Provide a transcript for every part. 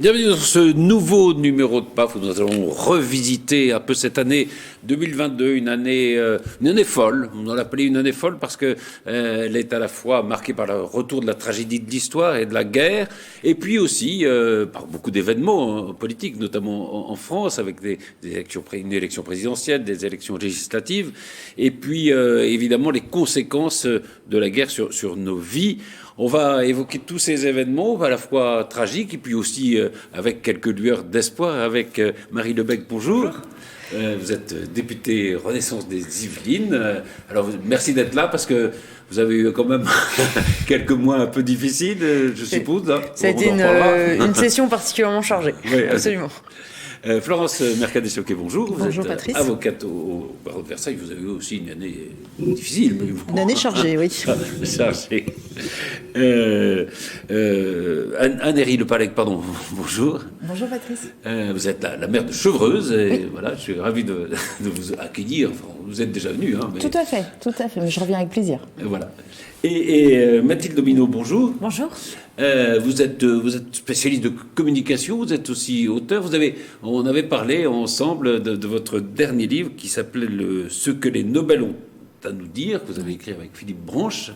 Bienvenue dans ce nouveau numéro de PAF où nous allons revisiter un peu cette année 2022, une année folle. On l'a appelée une année folle parce que elle est à la fois marquée par le retour de la tragédie de l'histoire et de la guerre, et puis aussi par beaucoup d'événements politiques, notamment en France, avec une élection présidentielle, des élections législatives, et puis évidemment les conséquences de la guerre sur nos vies. On va évoquer tous ces événements, à la fois tragiques, et puis aussi avec quelques lueurs d'espoir, avec Marie Lebec, bonjour. Vous êtes députée Renaissance des Yvelines. Alors, merci d'être là, parce que vous avez eu quand même quelques mois un peu difficiles, je suppose. Hein. Ça a été une session particulièrement chargée, oui, absolument. Florence Mercadé-Choquet, bonjour. Bonjour vous êtes Patrice. Avocate au barreau de Versailles. Vous avez eu aussi une année difficile. Mais bon. Une année chargée, oui. Chargée. Anne-Héry Le Pallec, pardon, bonjour. Bonjour Patrice. Vous êtes la maire de Chevreuse, et oui. Voilà, je suis ravi de vous accueillir. Enfin, vous êtes déjà venu. Hein, mais... Tout à fait, mais je reviens avec plaisir. Voilà. Et Mathilde Domineau, bonjour. Bonjour. Vous êtes spécialiste de communication, vous êtes aussi auteur. On avait parlé ensemble de votre dernier livre qui s'appelait Ce que les Nobel ont à nous dire, que vous avez écrit avec Philippe Branche.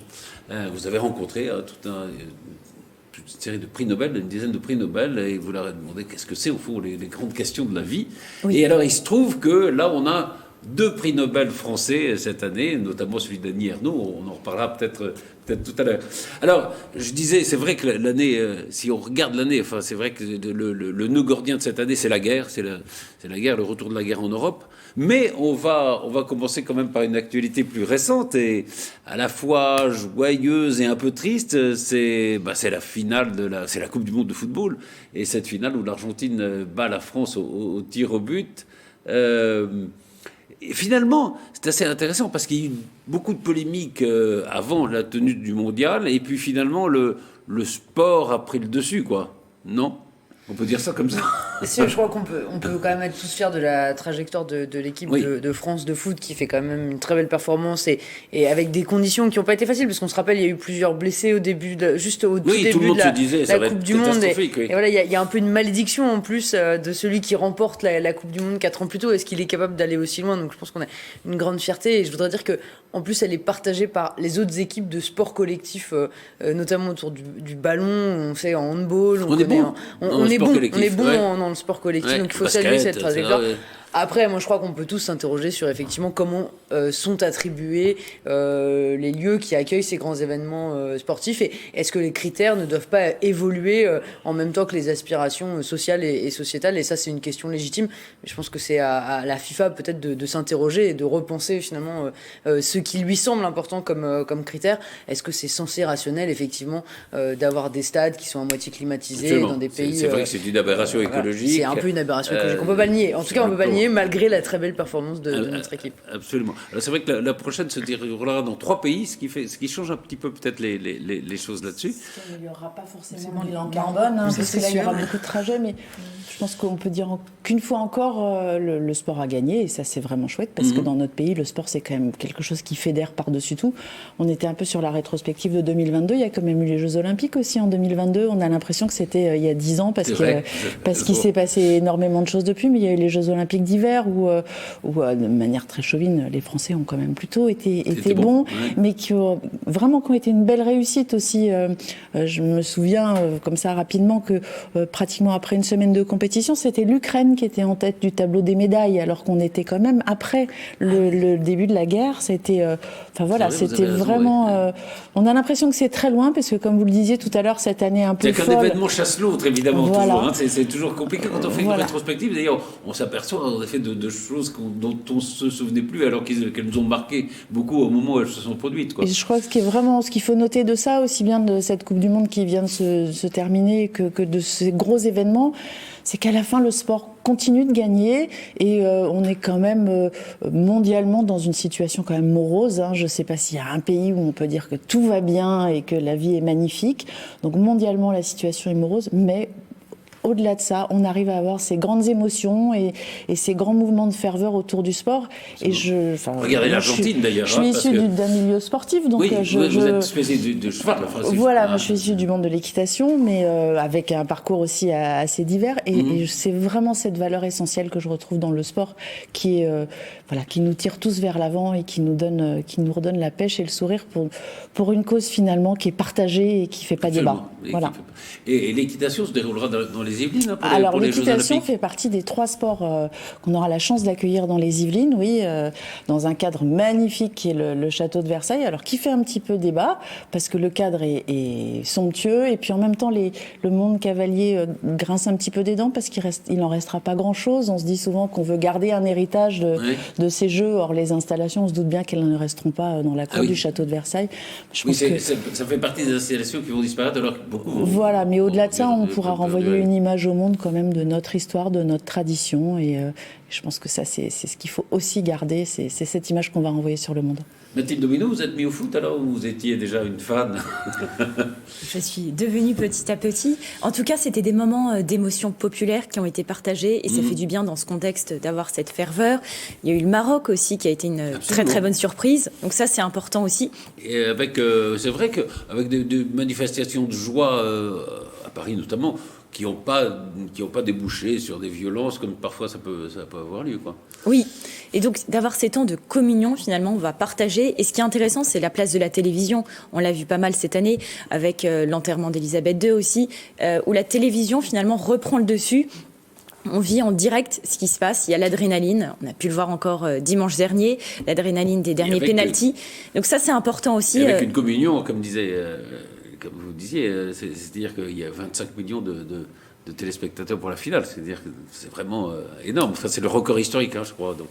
Vous avez rencontré toute une série de prix Nobel, une dizaine de prix Nobel, et vous leur avez demandé qu'est-ce que c'est au fond les grandes questions de la vie. Oui. Et alors il se trouve que là on a 2 prix Nobel français cette année, notamment celui d'Annie Ernaux. On en reparlera peut-être tout à l'heure. Alors, je disais, c'est vrai que l'année, si on regarde l'année, enfin, c'est vrai que le nœud gordien de cette année, c'est la guerre, c'est la guerre, le retour de la guerre en Europe. Mais on va commencer quand même par une actualité plus récente et à la fois joyeuse et un peu triste. C'est la finale c'est la Coupe du Monde de football, et cette finale où l'Argentine bat la France au tir au but. Et finalement, c'est assez intéressant parce qu'il y a eu beaucoup de polémiques avant la tenue du mondial, et puis finalement, le sport a pris le dessus, quoi. Non ? On peut dire ça comme ça. Si, je crois qu'on peut quand même être tous fiers de la trajectoire de l'équipe oui. de France de foot, qui fait quand même une très belle performance et avec des conditions qui n'ont pas été faciles, parce qu'on se rappelle, il y a eu plusieurs blessés au début, juste au tout début de la Coupe du Monde. Et voilà, il y a un peu une malédiction en plus de celui qui remporte la Coupe du Monde 4 ans plus tôt. Est-ce qu'il est capable d'aller aussi loin ? Donc je pense qu'on a une grande fierté, et je voudrais dire que en plus, elle est partagée par les autres équipes de sport collectif, notamment autour du ballon. On sait en handball, on est bon dans le sport collectif, donc il faut saluer cette trajectoire. Après, moi, je crois qu'on peut tous s'interroger sur effectivement comment sont attribués les lieux qui accueillent ces grands événements sportifs, et est-ce que les critères ne doivent pas évoluer en même temps que les aspirations sociales et sociétales. Et ça, c'est une question légitime. Mais je pense que c'est à la FIFA peut-être de s'interroger et de repenser finalement ce qui lui semble important comme critère. Est-ce que c'est censé rationnel, effectivement, d'avoir des stades qui sont à moitié climatisés Absolument. Dans des pays... C'est vrai que c'est une aberration écologique. C'est un peu une aberration écologique. On peut pas le nier. En tout cas, on peut pas le nier, malgré la très belle performance de notre équipe. Absolument. Alors c'est vrai que la prochaine se déroulera dans 3 pays, ce qui change un petit peu peut-être les choses là-dessus. Il n'y aura pas forcément les langues carbone, parce que là il y aura beaucoup de trajets, mais je pense qu'on peut dire qu'une fois encore, le sport a gagné, et ça c'est vraiment chouette, parce que dans notre pays, le sport c'est quand même quelque chose qui fédère par-dessus tout. On était un peu sur la rétrospective de 2022, il y a quand même eu les Jeux Olympiques aussi en 2022, on a l'impression que c'était il y a 10 ans, parce qu'il s'est passé énormément de choses depuis, mais il y a eu les Jeux Olympiques d'hiver où de manière très chauvine, les Français ont quand même plutôt été bons, mais qui ont été une belle réussite aussi. Je me souviens comme ça rapidement que pratiquement après une semaine de compétition, c'était l'Ukraine qui était en tête du tableau des médailles, alors qu'on était quand même après le début de la guerre. C'était vraiment... on a l'impression que c'est très loin, parce que comme vous le disiez tout à l'heure, cette année un peu folle... C'est qu'un événement chasse l'autre, évidemment, toujours. Hein, c'est toujours compliqué quand on fait une rétrospective. D'ailleurs, on s'aperçoit en effet de choses dont on ne se souvenait plus, alors qu'elles nous ont marqué beaucoup au moment où elles se sont produites, quoi. Et je crois que ce qu'il faut noter de ça, aussi bien de cette Coupe du Monde qui vient de se terminer que de ces gros événements, c'est qu'à la fin, le sport continue de gagner, et on est quand même mondialement dans une situation quand même morose. Hein. Je ne sais pas s'il y a un pays où on peut dire que tout va bien et que la vie est magnifique. Donc mondialement, la situation est morose, mais au-delà de ça, on arrive à avoir ces grandes émotions et ces grands mouvements de ferveur autour du sport. Et regardez l'Argentine d'ailleurs. Je suis issue d'un milieu sportif, donc oui, vous êtes spécialisé de cheval. Voilà, moi je suis issue du monde de l'équitation, mais avec un parcours aussi assez divers. Et c'est vraiment cette valeur essentielle que je retrouve dans le sport, qui nous tire tous vers l'avant et qui nous redonne la pêche et le sourire pour une cause finalement qui est partagée et qui fait pas débat. Voilà. Et l'équitation se déroulera dans les Yvelines, hein, Alors pour les Jeux l'équitation Olympiques. fait partie des 3 sports qu'on aura la chance d'accueillir dans les Yvelines, dans un cadre magnifique qui est le château de Versailles, alors qui fait un petit peu débat parce que le cadre est somptueux et puis en même temps le monde cavalier grince un petit peu des dents parce qu'il n'en restera pas grand-chose. On se dit souvent qu'on veut garder un héritage de ces jeux, or les installations, on se doute bien qu'elles ne resteront pas dans la cour du château de Versailles. Ça fait partie des installations qui vont disparaître alors que beaucoup vont... Voilà, mais au-delà de ça, on pourra renvoyer une image au monde quand même de notre histoire, de notre tradition et je pense que ça, c'est ce qu'il faut aussi garder, c'est cette image qu'on va renvoyer sur le monde. Mathilde Domino, vous êtes mis au foot alors ou vous étiez déjà une fan? Je suis devenue petit à petit. En tout cas, c'était des moments d'émotion populaire qui ont été partagés et ça fait du bien dans ce contexte d'avoir cette ferveur. Il y a eu le Maroc aussi qui a été une très très bonne surprise. Donc ça, c'est important aussi. Et c'est vrai qu'avec des manifestations de joie à Paris notamment, qui n'ont pas débouché sur des violences comme parfois ça peut avoir lieu, quoi. Oui, et donc d'avoir ces temps de communion, finalement, on va partager. Et ce qui est intéressant, c'est la place de la télévision. On l'a vu pas mal cette année, avec l'enterrement d'Elisabeth II aussi, où la télévision, finalement, reprend le dessus. On vit en direct ce qui se passe. Il y a l'adrénaline. On a pu le voir encore dimanche dernier, l'adrénaline des derniers pénaltys. Donc ça, c'est important aussi. Et avec une communion, comme vous disiez, c'est-à-dire qu'il y a 25 millions de téléspectateurs pour la finale. C'est-à-dire que c'est vraiment énorme. Enfin, c'est le record historique, je crois, donc,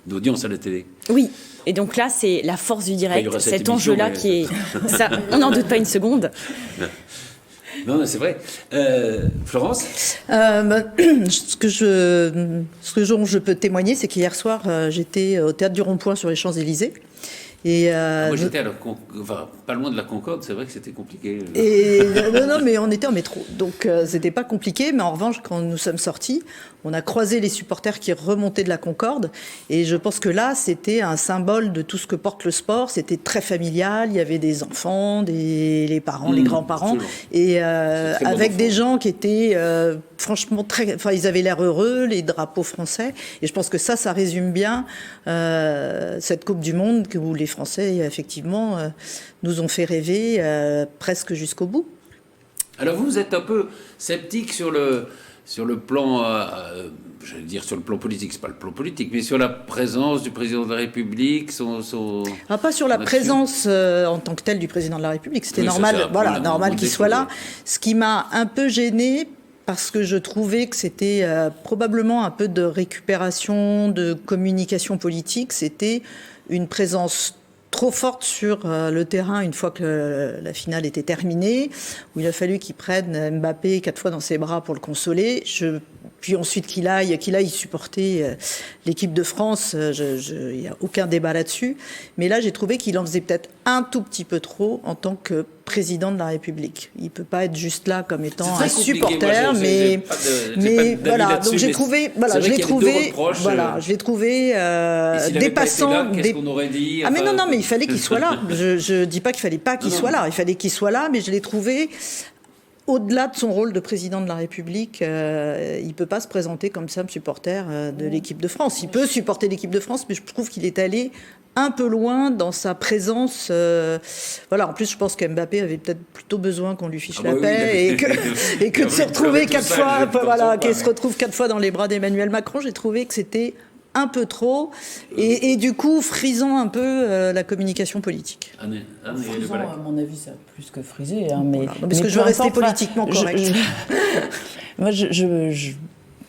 d'audience à la télé. Oui, et donc là, c'est la force du direct, cet enjeu-là qui est... Ça, on n'en doute pas une seconde. Non, c'est vrai. Florence, ce dont je peux témoigner, c'est qu'hier soir, j'étais au Théâtre du Rond-Point sur les Champs-Élysées. Et moi j'étais pas loin de la Concorde, c'est vrai que c'était compliqué. Non, mais on était en métro, donc c'était pas compliqué. Mais en revanche, quand nous sommes sortis, on a croisé les supporters qui remontaient de la Concorde, et je pense que là, c'était un symbole de tout ce que porte le sport. C'était très familial. Il y avait des enfants, les parents, les grands-parents, et avec des gens qui étaient franchement ils avaient l'air heureux, les drapeaux français. Et je pense que ça résume bien cette Coupe du Monde où les Français, effectivement, nous ont fait rêver presque jusqu'au bout. Alors vous êtes un peu sceptique sur le plan, j'allais dire sur le plan politique, c'est pas le plan politique, mais sur la présence du président de la République, pas sur la présence en tant que telle du président de la République, c'était normal, normal qu'il soit là. Ce qui m'a un peu gênée, parce que je trouvais que c'était probablement un peu de récupération, de communication politique, c'était une présence trop forte sur le terrain une fois que la finale était terminée, où il a fallu qu'il prenne Mbappé 4 fois dans ses bras pour le consoler. Puis ensuite qu'il aille supporter l'équipe de France, il n'y a aucun débat là-dessus. Mais là, j'ai trouvé qu'il en faisait peut-être un tout petit peu trop en tant que président de la République. Il ne peut pas être juste là comme étant un supporter, mais voilà. Donc j'ai trouvé, je l'ai trouvé dépassant. Qu'est-ce qu'on aurait dit? Mais non, mais il fallait qu'il soit là. Je dis pas qu'il fallait pas qu'il soit là. Il fallait qu'il soit là, mais je l'ai trouvé. Au-delà de son rôle de président de la République, il ne peut pas se présenter comme ça, supporter de l'équipe de France. Il peut supporter l'équipe de France, mais je trouve qu'il est allé un peu loin dans sa présence. En plus, je pense qu'Mbappé avait peut-être plutôt besoin qu'on lui fiche la paix et que de se retrouver 4 fois, qu'il se retrouve 4 fois dans les bras d'Emmanuel Macron. J'ai trouvé que c'était un peu trop, et du coup frisant un peu la communication politique. Frisant, à mon avis, ça a plus que frisé. Mais parce que je veux rester politiquement correct. Moi, je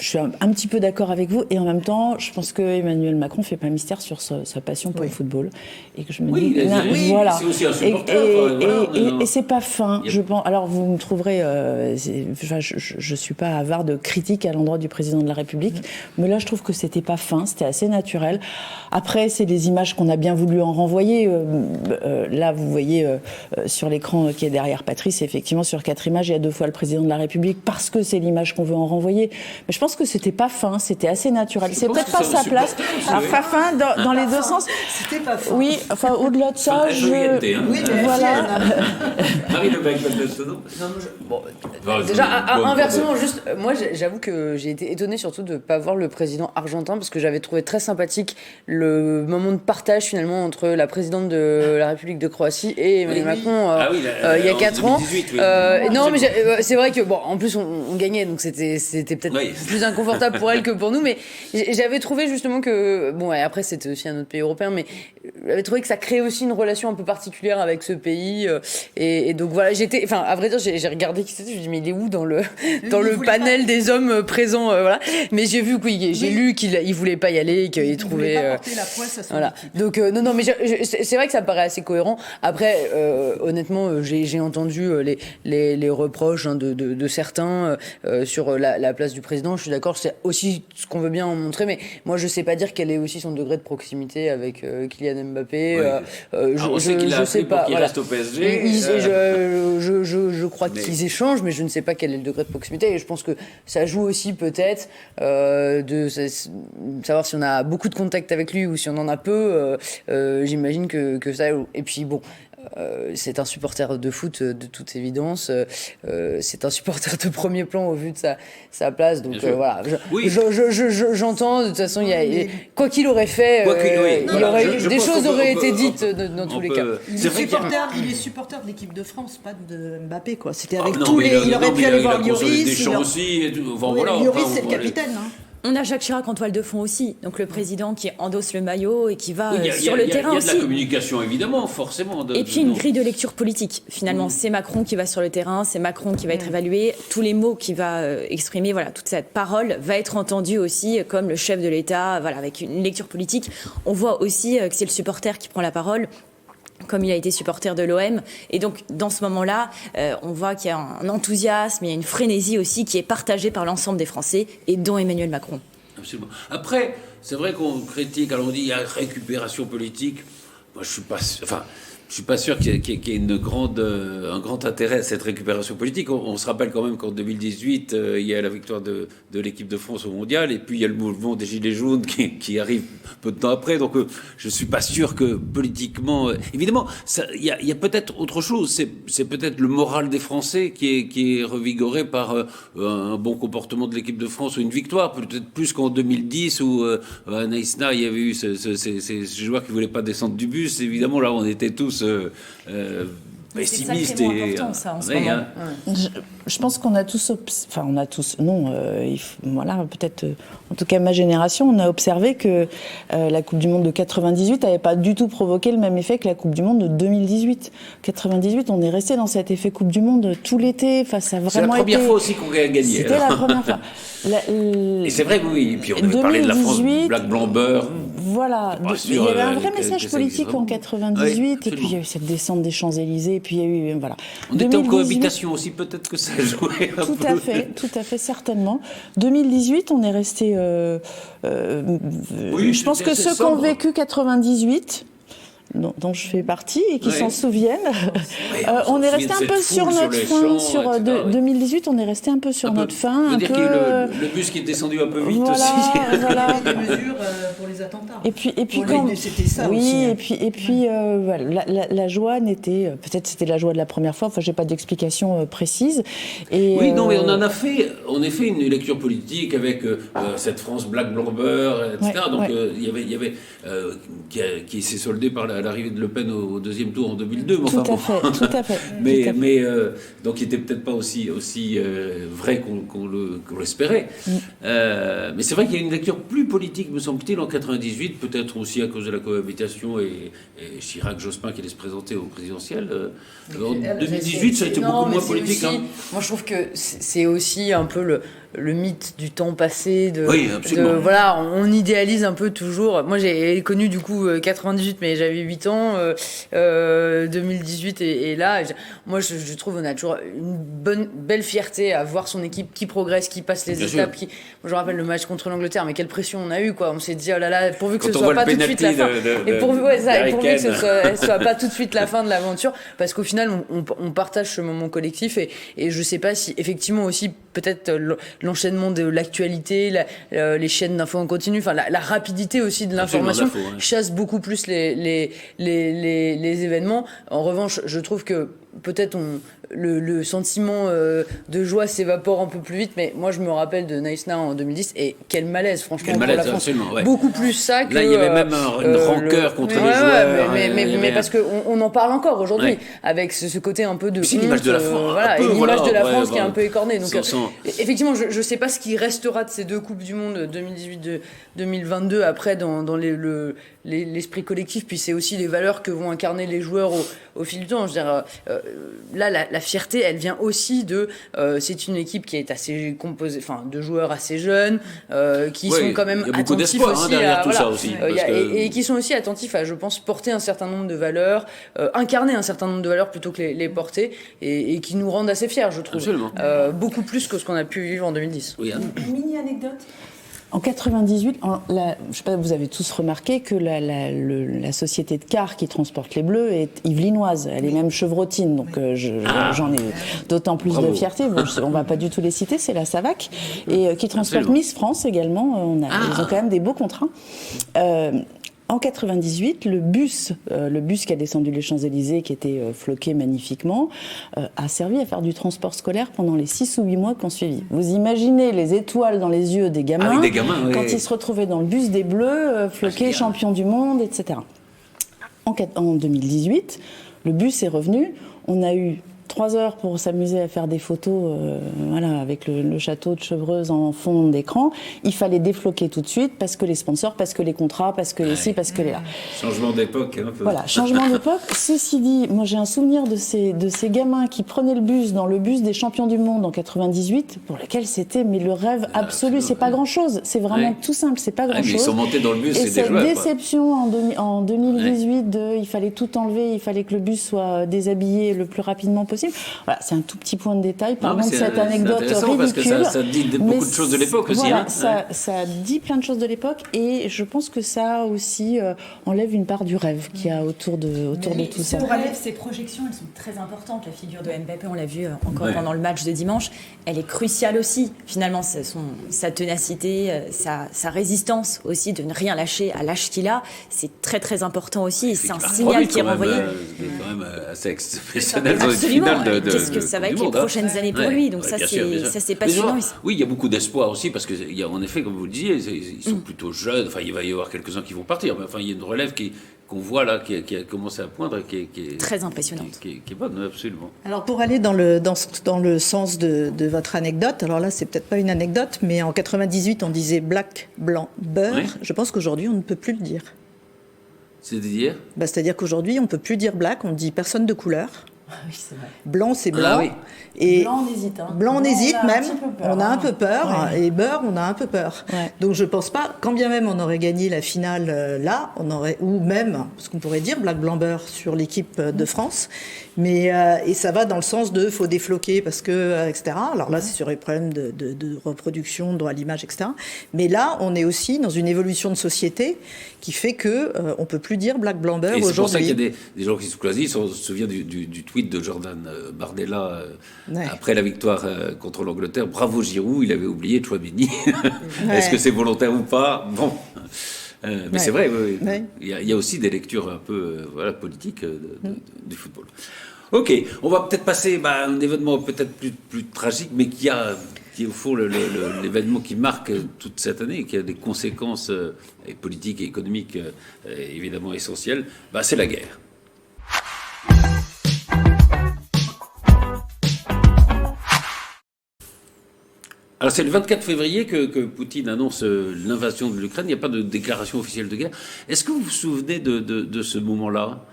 je suis un petit peu d'accord avec vous, et en même temps, je pense que Emmanuel Macron fait pas mystère sur sa passion pour le football, et que je me dis, voilà. C'est aussi un supporter. Et c'est pas fin. Je pense. Alors vous me trouverez, je suis pas avare de critiques à l'endroit du président de la République, mais là je trouve que c'était pas fin, c'était assez naturel. Après, c'est les images qu'on a bien voulu en renvoyer. Là, vous voyez sur l'écran qui est derrière Patrice, effectivement, sur 4 images, il y a 2 fois le président de la République, parce que c'est l'image qu'on veut en renvoyer. Mais je pense que c'était pas fin, c'était assez naturel. C'est peut-être pas sa place. Alors, pas fin dans les deux sens. C'était pas fin. Oui, enfin, au-delà de ça, voilà. Marie Lebec, inversement, juste, moi, j'avoue que j'ai été étonnée surtout de ne pas voir le président argentin, parce que j'avais trouvé très sympathique le moment de partage finalement entre la présidente de la République de Croatie et Emmanuel Macron il y a 4 ans. Non, mais c'est vrai que bon, en plus on gagnait, donc c'était peut-être plus inconfortable pour elle que pour nous, mais j'avais trouvé justement que bon, et après c'était aussi un autre pays européen, mais j'avais trouvé que ça créait aussi une relation un peu particulière avec ce pays, et donc voilà, à vrai dire, j'ai regardé qui c'était, je me dis mais il est où dans le panel des hommes présents, voilà, mais j'ai vu j'ai lu qu'il voulait pas y aller, qu'il trouvait pas porter la poisse à son équipe. Donc non, mais c'est vrai que ça me paraît assez cohérent. Après, honnêtement, j'ai entendu les reproches de certains sur la place du président. Je suis d'accord, c'est aussi ce qu'on veut bien en montrer, mais moi je sais pas dire quel est aussi son degré de proximité avec Kylian Mbappé. On sait qu'il a appelé pour qu'il reste au PSG. Je crois qu'ils échangent, mais je ne sais pas quel est le degré de proximité, et je pense que ça joue aussi peut-être de savoir si on a beaucoup de contact avec lui ou si on en a peu. J'imagine que ça. Et puis bon, c'est un supporter de foot de toute évidence. C'est un supporter de premier plan au vu de sa place. Donc voilà. J'entends. De toute façon, quoi qu'il aurait fait, des choses auraient été dites dans tous les cas. Il est supporter de l'équipe de France, pas de Mbappé, quoi. C'était avec tous les. Il aurait pu aller voir Lloris. Lloris, c'est le capitaine. On a Jacques Chirac en toile de fond aussi, donc le président qui endosse le maillot et qui va sur le terrain aussi. Il y a de la communication, évidemment, forcément. Et puis une grille de lecture politique. Finalement, c'est Macron qui va sur le terrain, c'est Macron qui va être évalué. Tous les mots qu'il va exprimer, voilà, toute cette parole va être entendue aussi comme le chef de l'État, voilà, avec une lecture politique. On voit aussi que c'est le supporter qui prend la parole, comme il a été supporter de l'OM. Et donc, dans ce moment-là, on voit qu'il y a un enthousiasme, il y a une frénésie aussi qui est partagée par l'ensemble des Français, et dont Emmanuel Macron. Absolument. Après, c'est vrai qu'on critique, alors on dit il y a récupération politique. Moi, je suis pas sûr qu'il y ait un grand intérêt à cette récupération politique. On se rappelle quand même qu'en 2018, il y a la victoire de l'équipe de France au Mondial, et puis il y a le mouvement des Gilets jaunes qui arrive peu de temps après. Donc je suis pas sûr que politiquement... évidemment, il y a peut-être autre chose. C'est peut-être le moral des Français qui est revigoré par un bon comportement de l'équipe de France ou une victoire, peut-être plus qu'en 2010 où à Naïsna, il y avait eu ces joueurs qui voulaient pas descendre du bus. Évidemment, là, on était tous pessimiste et ça, en ce moment. Je pense qu'on a tous, voilà, peut-être, en tout cas ma génération, on a observé que la Coupe du Monde de 98 n'avait pas du tout provoqué le même effet que la Coupe du Monde de 2018. 98, on est resté dans cet effet Coupe du Monde tout l'été, ça a vraiment été... C'est la première fois aussi qu'on a gagné. C'était la première fois. Et c'est vrai, oui. Et puis on avait parlé de la France, Black Blanc Beurre. Voilà. Il y avait un vrai message politique en 98, et puis il y a eu cette descente des Champs-Élysées, et puis il y a eu, voilà. On était en cohabitation aussi, peut-être que ça a joué un peu. Tout à fait, certainement. 2018, on est resté... je pense que ceux qui ont vécu 98... dont je fais partie et qui s'en souviennent. On est resté un peu sur notre fin. Sur 2018, on est resté un peu sur notre fin. On peut dire qu'il y a eu le bus qui est descendu un peu vite aussi. Voilà. Des mesures pour les attentats. Et puis c'était ça aussi. Et puis voilà, la joie n'était... Peut-être c'était la joie de la première fois. Enfin, j'ai pas d'explication précise. Et, oui, non, mais on en a fait une lecture politique avec cette France Black Blanc Beurre, etc. Donc il y avait qui s'est soldé par l'arrivée de Le Pen au deuxième tour en 2002. Tout à fait. Mais donc il n'était peut-être pas aussi vrai qu'on l'espérait. Mais c'est vrai qu'il y a une lecture plus politique, me semble-t-il, en 98, peut-être aussi à cause de la cohabitation et Chirac-Jospin qui allait se présenter au présidentiel. En 2018, ça a été beaucoup moins politique. Moi, je trouve que c'est aussi un peu le mythe du temps passé, oui, absolument. voilà, on idéalise un peu toujours. Moi, j'ai connu du coup 98, mais j'avais 8 ans, 2018 et là, moi, je trouve on a toujours une belle fierté à voir son équipe qui progresse, qui passe les étapes. Moi, je me rappelle le match contre l'Angleterre, mais quelle pression on a eu, quoi. On s'est dit, oh là là, pourvu que ce soit pas tout de suite la fin. Et pourvu que ce soit pas tout de suite la fin de l'aventure, parce qu'au final, on partage ce moment collectif et je sais pas si effectivement aussi peut-être l'enchaînement de l'actualité, les chaînes d'infos en continu, enfin la rapidité aussi de l'information chasse beaucoup plus les événements. En revanche, je trouve que peut-être le sentiment de joie s'évapore un peu plus vite, mais moi je me rappelle de Nice Now en 2010 et quel malaise franchement pour la France. Beaucoup plus ça que... Là il y avait même une rancœur contre les joueurs. Mais parce qu'on en parle encore aujourd'hui, avec ce côté un peu de c'est l'image de la France, voilà, et l'image de la France qui est un peu écornée. Donc effectivement, je sais pas ce qui restera de ces deux Coupes du Monde 2018-2022 après dans l'esprit collectif, puis c'est aussi les valeurs que vont incarner les joueurs au fil du temps. Je veux dire, là, la fierté, elle vient aussi de... c'est une équipe qui est assez composée, enfin, de joueurs assez jeunes, qui sont quand même attentifs aussi derrière tout ça aussi. Et qui sont aussi attentifs à, je pense, porter un certain nombre de valeurs, incarner un certain nombre de valeurs plutôt que les porter, et qui nous rendent assez fiers, je trouve. Beaucoup plus que ce qu'on a pu vivre en 2010. Oui, une mini anecdote. En 98, je sais pas, vous avez tous remarqué que la société de cars qui transporte les Bleus est yvelinoise. Elle est même chevrotine, donc j'en ai d'autant plus de fierté. Bon, on va pas du tout les citer, c'est la Savac, et qui transporte Miss France également. Ils ont quand même des beaux contrats. En 98, le bus qui a descendu les Champs-Élysées, qui était floqué magnifiquement, a servi à faire du transport scolaire pendant les 6 ou 8 mois qui ont suivi. Vous imaginez les étoiles dans les yeux des gamins, quand ils se retrouvaient dans le bus des Bleus, floqués, champions du monde, etc. En 2018, le bus est revenu. On a eu 3 heures pour s'amuser à faire des photos avec le château de Chevreuse en fond d'écran. Il fallait défloquer tout de suite parce que les sponsors, parce que les contrats, parce que les ci, parce que les là. Changement d'époque. Un peu. Voilà, changement d'époque. Ceci dit, moi j'ai un souvenir de ces gamins qui prenaient le bus dans le bus des champions du monde en 98, pour lequel c'était le rêve absolu. C'est pas grand-chose, c'est vraiment tout simple, c'est pas grand-chose. Ils sont montés dans le bus, et c'est des joueurs. Cette déception en 2018 il fallait tout enlever, il fallait que le bus soit déshabillé le plus rapidement possible. Voilà, c'est un tout petit point de détail. Pardon de cette anecdote ridicule. Parce que ça dit beaucoup de choses de l'époque aussi. Voilà, ça dit plein de choses de l'époque et je pense que ça aussi enlève une part du rêve qu'il y a autour de tout ça. Ces projections, elles sont très importantes. La figure de Mbappé, on l'a vu encore pendant le match de dimanche, elle est cruciale aussi. Finalement, sa ténacité, sa résistance aussi de ne rien lâcher à l'âge qu'il a, c'est très très important aussi. Et c'est un signal qui est renvoyé. C'est quand même assez exceptionnel dans une finale. Qu'est-ce que ça va être les prochaines années pour lui, donc ça c'est passionnant. Oui, il y a beaucoup d'espoir aussi parce que il y a en effet, comme vous le disiez, ils sont plutôt jeunes. Enfin, il va y avoir quelques-uns qui vont partir, mais enfin il y a une relève qu'on voit là qui a commencé à poindre, qui est très impressionnante, qui est bonne, absolument. Alors pour aller dans le sens de votre anecdote, alors là c'est peut-être pas une anecdote, mais en 98 on disait black, blanc, beurre. Oui. Je pense qu'aujourd'hui on ne peut plus le dire. C'est-à-dire c'est-à-dire qu'aujourd'hui on ne peut plus dire black, on dit personne de couleur. Oui, c'est vrai. Blanc, c'est blanc. Oui. Et blanc, on hésite. Blanc, on hésite même. On a un peu peur. Et beurre, on a un peu peur. Ouais. Donc, je pense pas, quand bien même on aurait gagné la finale là, ou même, parce qu'on pourrait dire black, blanc, beurre sur l'équipe de France. Mais, et ça va dans le sens de faut défloquer parce que, etc. Alors là, c'est sur les problèmes de reproduction, droit à l'image, etc. Mais là, on est aussi dans une évolution de société qui fait que on peut plus dire black, blanc, beurre aujourd'hui. C'est pour ça qu'il y a des gens qui se choisissent. On se souvient du tweet de Jordan Bardella après la victoire contre l'Angleterre. Bravo Giroud, il avait oublié Chouameni. Est-ce que c'est volontaire ou pas? Bon. Mais c'est vrai, oui. Il y a aussi des lectures un peu politiques du football. Ok, on va peut-être passer à un événement peut-être plus tragique, mais qui est au fond l'événement qui marque toute cette année et qui a des conséquences politiques et économiques évidemment essentielles. C'est la guerre. Alors c'est le 24 février que Poutine annonce l'invasion de l'Ukraine. Il n'y a pas de déclaration officielle de guerre. Est-ce que vous vous souvenez de ce moment-là ?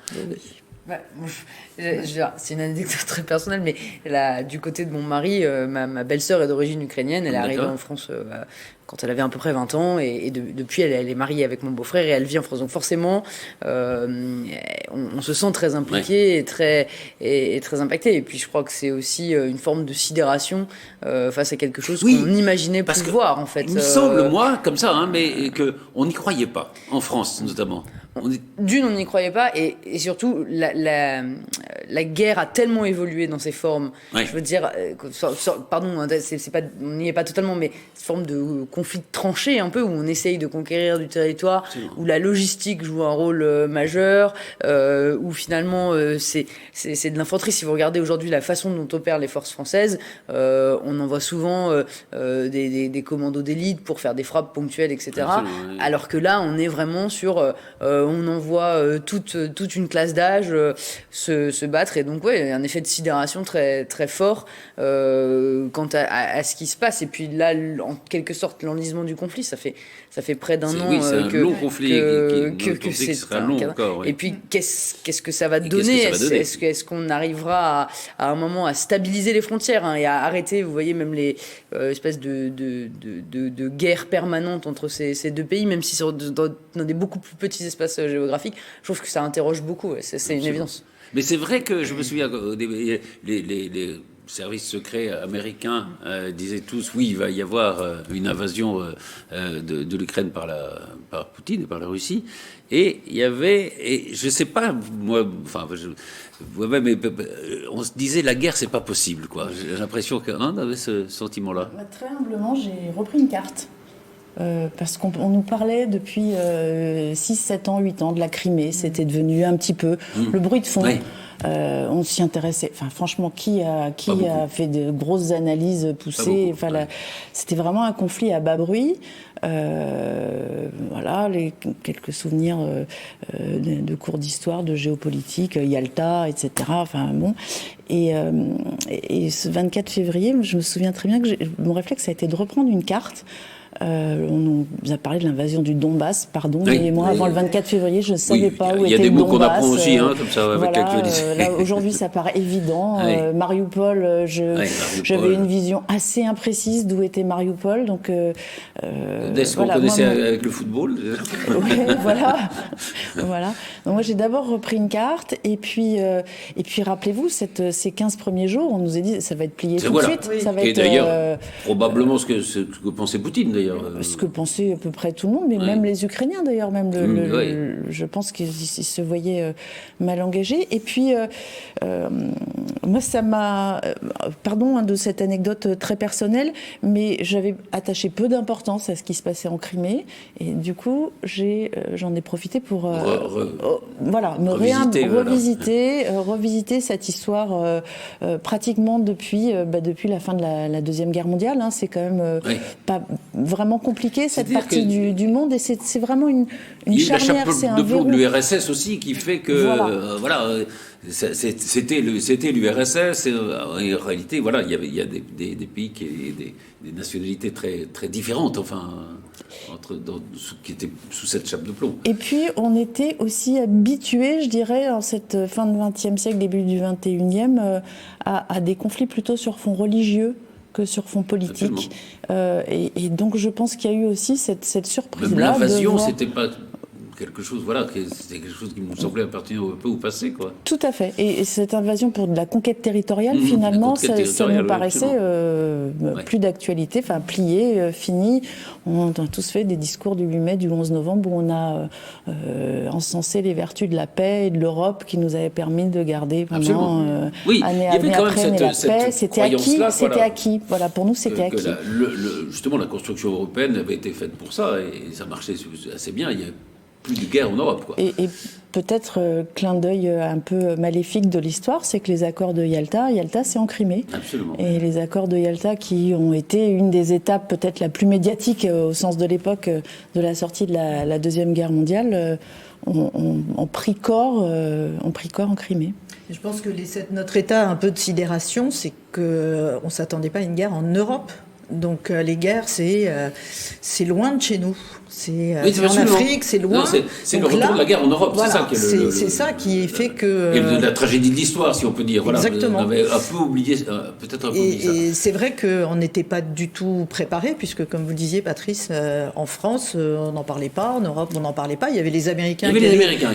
C'est une anecdote très personnelle, mais du côté de mon mari, ma belle-sœur est d'origine ukrainienne. Elle est arrivée en France quand elle avait à peu près 20 ans, et depuis, elle est mariée avec mon beau-frère et elle vit en France. Donc forcément, on se sent très impliqué et très impacté. Et puis je crois que c'est aussi une forme de sidération face à quelque chose qu'on imaginait pouvoir, en fait. Il me semble, moi, comme ça, mais qu'on n'y croyait pas, en France notamment. On n'y croyait pas, et surtout, la guerre a tellement évolué dans ses formes. Je veux dire, pardon, c'est pas, on n'y est pas totalement, mais cette forme de conflit de tranchées, un peu, où on essaye de conquérir du territoire, où la logistique joue un rôle majeur, où finalement, c'est de l'infanterie. Si vous regardez aujourd'hui la façon dont opèrent les forces françaises, on envoie souvent des commandos d'élite pour faire des frappes ponctuelles, etc. Alors que là, on est vraiment sur... on envoie toute une classe d'âge se battre, et donc il y a un effet de sidération très, très fort quant à ce qui se passe. Et puis là, en quelque sorte, l'enlisement du conflit, ça fait près d'un an c'est un long conflit que c'est sera long encore. Et puis qu'est-ce que ça va donner? Est-ce qu'on arrivera à un moment à stabiliser les frontières, et à arrêter, vous voyez, même les espèces de guerres permanentes entre ces deux pays, même si c'est dans des beaucoup plus petits espaces géographiques. Je trouve que ça interroge beaucoup, c'est une évidence. Mais c'est vrai que je me souviens, les services secrets américains disaient tous, oui, il va y avoir une invasion de l'Ukraine par Poutine et par la Russie. Et il y avait, et je sais pas, moi, enfin, mais on se disait la guerre, c'est pas possible, quoi. J'ai l'impression qu'on avait ce sentiment-là. Très humblement, j'ai repris une carte. Parce qu'on nous parlait depuis 6, 7 ans, 8 ans de la Crimée. C'était devenu un petit peu le bruit de fond. On s'y intéressait. Enfin, franchement, qui a fait de grosses analyses poussées? C'était vraiment un conflit à bas bruit. Voilà, quelques souvenirs de cours d'histoire, de géopolitique, Yalta, etc. Enfin bon. Et ce 24 février, je me souviens très bien que mon réflexe a été de reprendre une carte. On nous a parlé de l'invasion du Donbass, mais moi, avant le 24 février, je ne savais pas où était le Donbass. Il y a des mots qu'on apprend aussi, comme ça, avec l'actualité. Là, aujourd'hui, ça paraît évident. Mariupol, j'avais une vision assez imprécise d'où était Mariupol. Donc, est-ce qu'on connaissait avec le football? Voilà. Donc, moi, j'ai d'abord repris une carte, et puis rappelez-vous, ces 15 premiers jours, on nous a dit ça va être plié tout de suite. Ça va et d'ailleurs, probablement ce que pensait Poutine, d'ailleurs. Ce que pensait à peu près tout le monde, mais même les Ukrainiens, d'ailleurs, je pense qu'ils se voyaient mal engagés. Et puis, moi, ça m'a... Pardon de cette anecdote très personnelle, mais j'avais attaché peu d'importance à ce qui se passait en Crimée. Et du coup, j'en ai profité pour revisiter cette histoire pratiquement depuis la fin de la Deuxième Guerre mondiale. C'est quand même pas vraiment compliqué, cette partie du monde, et c'est vraiment une charnière. C'est un verrou de l'URSS aussi qui fait que c'était l'URSS. En réalité, voilà, il y a des pays des nationalités très très différentes, qui étaient sous cette chape de plomb. Et puis on était aussi habitués, je dirais, en cette fin du XXe siècle, début du XXIe, à des conflits plutôt sur fond religieux que sur fond politique. Et donc je pense qu'il y a eu aussi cette surprise-là. Même l'invasion, c'était pas quelque chose, c'était quelque chose qui nous semblait appartenir un peu au passé, quoi. Tout à fait. Et cette invasion pour de la conquête territoriale, finalement, ça nous paraissait plus d'actualité, plié, fini. On a tous fait des discours du 8 mai, du 11 novembre, où on a encensé les vertus de la paix et de l'Europe qui nous avaient permis de garder pendant année après la paix. C'était acquis. Voilà, pour nous, c'était acquis. Justement, la construction européenne avait été faite pour ça, et ça marchait assez bien. Il y a plus de guerre en Europe, quoi. Et peut-être clin d'œil un peu maléfique de l'histoire, c'est que les accords de Yalta, c'est en Crimée. Absolument. Et les accords de Yalta, qui ont été une des étapes peut-être la plus médiatique au sens de l'époque de la sortie de la Deuxième Guerre mondiale, ont pris corps en Crimée. Je pense que notre état un peu de sidération, c'est qu'on ne s'attendait pas à une guerre en Europe. Donc les guerres, c'est loin de chez nous. C'est en Afrique, c'est loin. C'est le retour de la guerre en Europe, voilà, c'est ça qui fait que... Et de la tragédie de l'histoire, si on peut dire. Voilà, exactement. on avait un peu oublié, peut-être un peu oublié ça. Et c'est vrai qu'on n'était pas du tout préparé, puisque comme vous le disiez, Patrice, en France, on n'en parlait pas, en Europe, on n'en parlait pas. Il y avait les Américains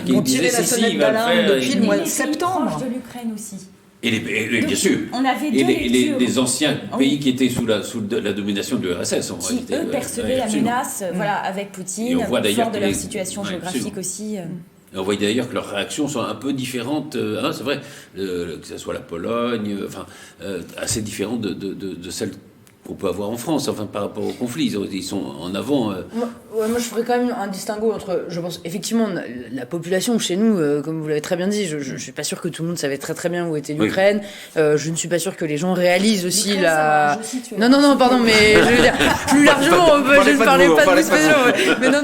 qui ont tiré la sonnette d'alarme depuis le mois de septembre. De l'Ukraine aussi. Et bien sûr. On avait les anciens pays qui étaient sous la domination de l'URSS, en réalité. Eux percevaient la menace avec Poutine, fort de leur situation géographique aussi. On voit d'ailleurs que leurs réactions sont un peu différentes, c'est vrai, que ce soit la Pologne, assez différentes de celles qu'on peut avoir en France, par rapport au conflit. Ils sont en avant. Moi, je ferais quand même un distinguo entre, je pense, effectivement, la population chez nous, comme vous l'avez très bien dit, je suis pas sûr que tout le monde savait très très bien où était l'Ukraine. Je ne suis pas sûr que les gens réalisent aussi la... Non, pardon, mais je veux dire, plus largement, je ne parlais pas de vous, mais non,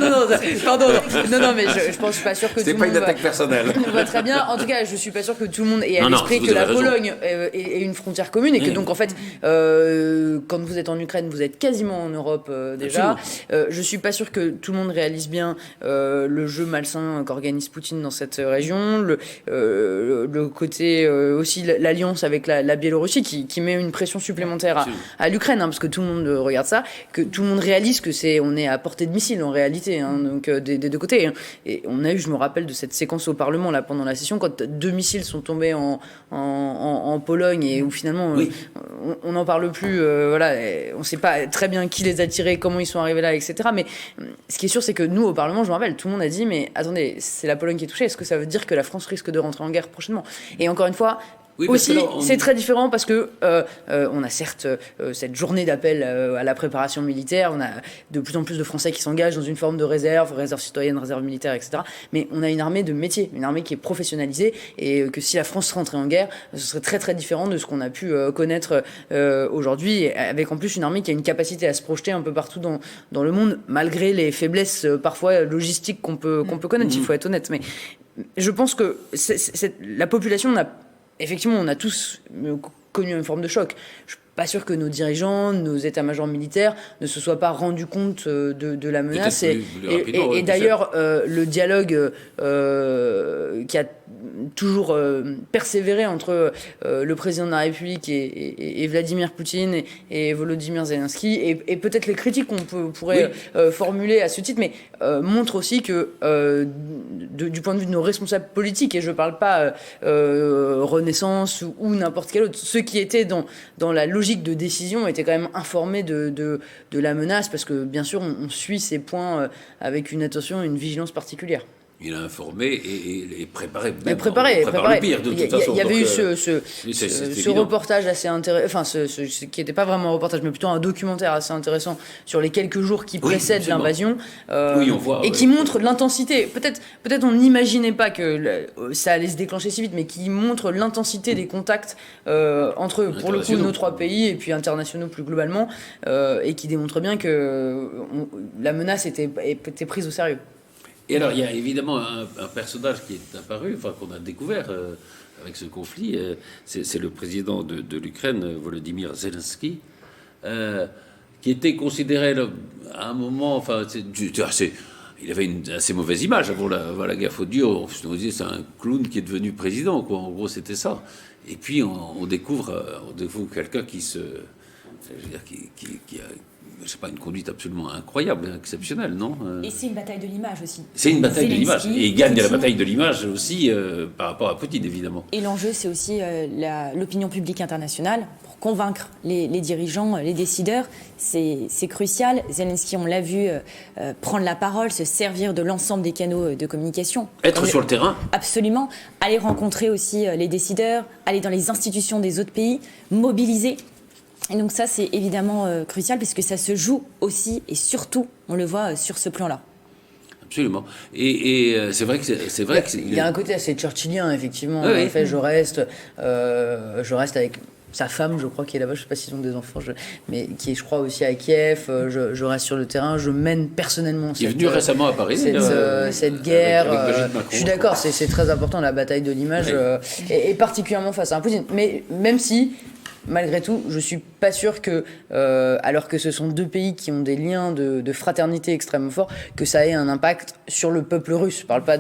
pardon, non, mais je pense pas sûr que tout le monde... C'est pas une attaque personnelle. Va très bien. En tout cas, je suis pas sûr que tout le monde ait à l'esprit que la Pologne est une frontière commune et que donc, en fait, quand vous êtes en Ukraine, vous êtes quasiment en Europe déjà. Je suis pas sûr que tout le monde réalise bien le jeu malsain qu'organise Poutine dans cette région, le côté aussi l'alliance avec la Biélorussie qui met une pression supplémentaire à l'Ukraine, parce que tout le monde regarde ça, que tout le monde réalise que on est à portée de missile en réalité, donc des deux côtés. Et on a eu, je me rappelle de cette séquence au Parlement là pendant la session quand 2 missiles sont tombés en Pologne et où finalement on n'en parle plus, voilà, on sait pas très bien qui les a tirés, comment ils sont arrivés là, etc. Mais ce qui est sûr, c'est que nous, au Parlement, je me rappelle, tout le monde a dit, mais attendez, c'est la Pologne qui est touchée, est-ce que ça veut dire que la France risque de rentrer en guerre prochainement ? Et encore une fois, aussi, c'est très différent parce que on a certes cette journée d'appel à la préparation militaire, on a de plus en plus de Français qui s'engagent dans une forme de réserve citoyenne, réserve militaire, etc. Mais on a une armée de métier, une armée qui est professionnalisée et que si la France rentrait en guerre, ce serait très très différent de ce qu'on a pu connaître aujourd'hui, avec en plus une armée qui a une capacité à se projeter un peu partout dans le monde, malgré les faiblesses parfois logistiques qu'on peut connaître, il faut être honnête. Mais je pense que la population effectivement, on a tous connu une forme de choc. Je suis pas sûr que nos dirigeants, nos états-majors militaires ne se soient pas rendus compte de la menace. Et d'ailleurs, le dialogue qui a toujours persévéré entre le président de la République et Vladimir Poutine et Volodymyr Zelensky, et peut-être les critiques qu'on pourrait formuler à ce titre, mais montre aussi que du point de vue de nos responsables politiques, et je parle pas Renaissance ou n'importe quel autre, ceux qui étaient dans la logique de décision étaient quand même informés de la menace, parce que bien sûr on suit ces points avec une attention, une vigilance particulière. Il a informé et préparé. Préparé. Le pire, de toute façon. Il y avait eu ce reportage assez intéressant, enfin, ce qui n'était pas vraiment un reportage, mais plutôt un documentaire assez intéressant sur les quelques jours qui précèdent l'invasion, on voit, et qui montre l'intensité. Peut-être on n'imaginait pas que ça allait se déclencher si vite, mais qui montre l'intensité des contacts entre, pour le coup, nos 3 pays et puis internationaux plus globalement, et qui démontre bien que la menace était prise au sérieux. Et alors, il y a évidemment un personnage qui est apparu, qu'on a découvert avec ce conflit, c'est le président de l'Ukraine, Volodymyr Zelensky, qui était considéré à un moment, il avait une assez mauvaise image avant la guerre, faut dire, on se disait c'est un clown qui est devenu président, quoi. En gros, c'était ça. Et puis on découvre quelqu'un qui a, je sais pas, une conduite absolument incroyable, exceptionnelle, non ? Et c'est une bataille de l'image aussi. C'est une bataille de l'image. Et il gagne la bataille de l'image aussi par rapport à Poutine, évidemment. Et l'enjeu, c'est aussi l'opinion publique internationale. Pour convaincre les dirigeants, les décideurs, c'est crucial. Zelensky, on l'a vu, prendre la parole, se servir de l'ensemble des canaux de communication. Être sur le terrain ? Absolument. Aller rencontrer aussi les décideurs, aller dans les institutions des autres pays, mobiliser. Et donc ça, c'est évidemment crucial, puisque ça se joue aussi et surtout, on le voit sur ce plan-là. Absolument. Et c'est vrai que il y a un côté assez churchillien, effectivement. Oui. En fait, je reste avec sa femme, je crois, qui est là-bas. Je sais pas s'ils ont des enfants, mais qui est, je crois, aussi à Kiev. Je reste sur le terrain. Je mène personnellement. Il est venu récemment à Paris. Cette guerre. Avec Macron, je suis d'accord. C'est très important, la bataille de l'image, et particulièrement face à un Poutine. Mais même si, malgré tout, je suis pas sûr que, alors que ce sont deux pays qui ont des liens de fraternité extrêmement forts, que ça ait un impact sur le peuple russe. Je parle pas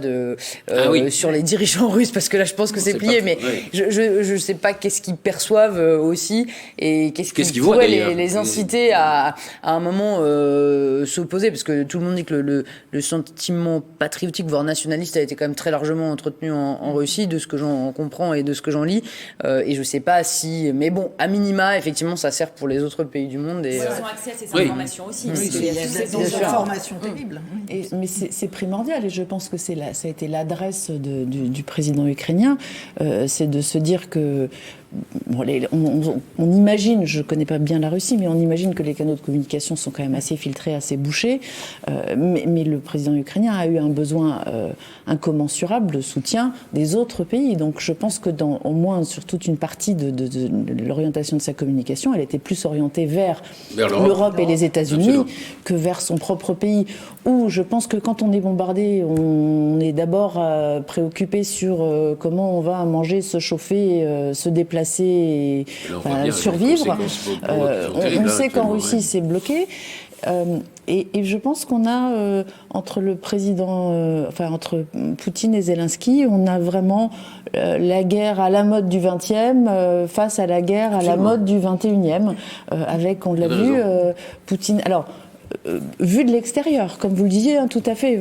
sur les dirigeants russes, parce que là, je pense que c'est plié, mais je sais pas qu'est-ce qu'ils perçoivent aussi, et qu'est-ce qui pourrait les inciter à un moment s'opposer, parce que tout le monde dit que le sentiment patriotique, voire nationaliste, a été quand même très largement entretenu en Russie, de ce que j'en comprends et de ce que j'en lis, et je sais pas si... Mais bon, à minima, effectivement, ça sert pour les autres pays du monde. Et, ils ont accès à ces informations aussi. Oui, il y a des informations terribles. Mais c'est primordial, et je pense que ça a été l'adresse du président ukrainien, c'est de se dire que on imagine, je ne connais pas bien la Russie, mais on imagine que les canaux de communication sont quand même assez filtrés, assez bouchés, mais le président ukrainien a eu un besoin incommensurable de soutien des autres pays. Donc je pense que au moins sur toute une partie de l'orientation de sa communication, elle était plus orientée vers l'Europe et les États-Unis que vers son propre pays, où je pense que quand on est bombardé, on est d'abord préoccupé sur comment on va manger, se chauffer, se déplacer et survivre. On sait qu'en Russie, c'est bloqué. Et je pense qu'on a, entre le président, entre Poutine et Zelensky, on a vraiment la guerre à la mode du 20e face à la guerre à la mode du 21e, avec, on l'a vu, Poutine... Alors, vu de l'extérieur, comme vous le disiez, tout à fait,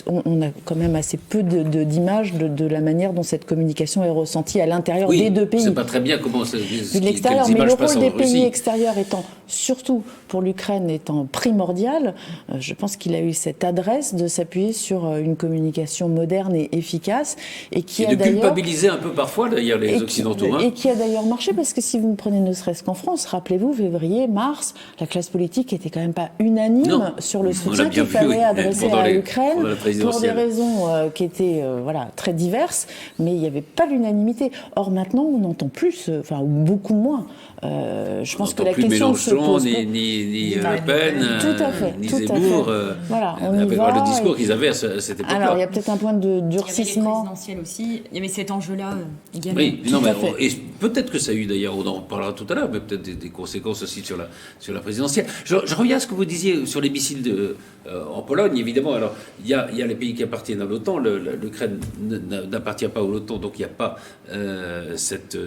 on a quand même assez peu d'images de la manière dont cette communication est ressentie à l'intérieur des deux pays. C'est pas très bien comment c'est vu de l'extérieur, mais le rôle des pays extérieurs étant, surtout pour l'Ukraine, étant primordial, je pense qu'il a eu cette adresse de s'appuyer sur une communication moderne et efficace, et qui a d'ailleurs culpabiliser un peu parfois d'ailleurs les Occidentaux. Et qui a d'ailleurs marché, parce que si vous me prenez ne serait-ce qu'en France, rappelez-vous, février, mars, la classe politique était quand même pas unanime sur le soutien qu'il fallait adresser à l'Ukraine pour des raisons qui étaient très diverses, mais il n'y avait pas l'unanimité. Or maintenant, on n'entend plus, ou beaucoup moins. Je pense que la question se pose. Ni Le Pen, tout à fait, ni Zemmour, avec le discours qu'ils avaient à cette époque-là. Alors il y a peut-être un point de durcissement. Il y avait les présidentielles aussi, il y avait cet enjeu-là également. Oui, et peut-être que ça a eu d'ailleurs, on en reparlera tout à l'heure, mais peut-être des conséquences aussi sur la présidentielle. Je reviens à ce que vous disiez sur les missiles en Pologne, évidemment. Alors, il y a les pays qui appartiennent à l'OTAN. L'Ukraine n'appartient pas à l'OTAN, donc il n'y a pas cette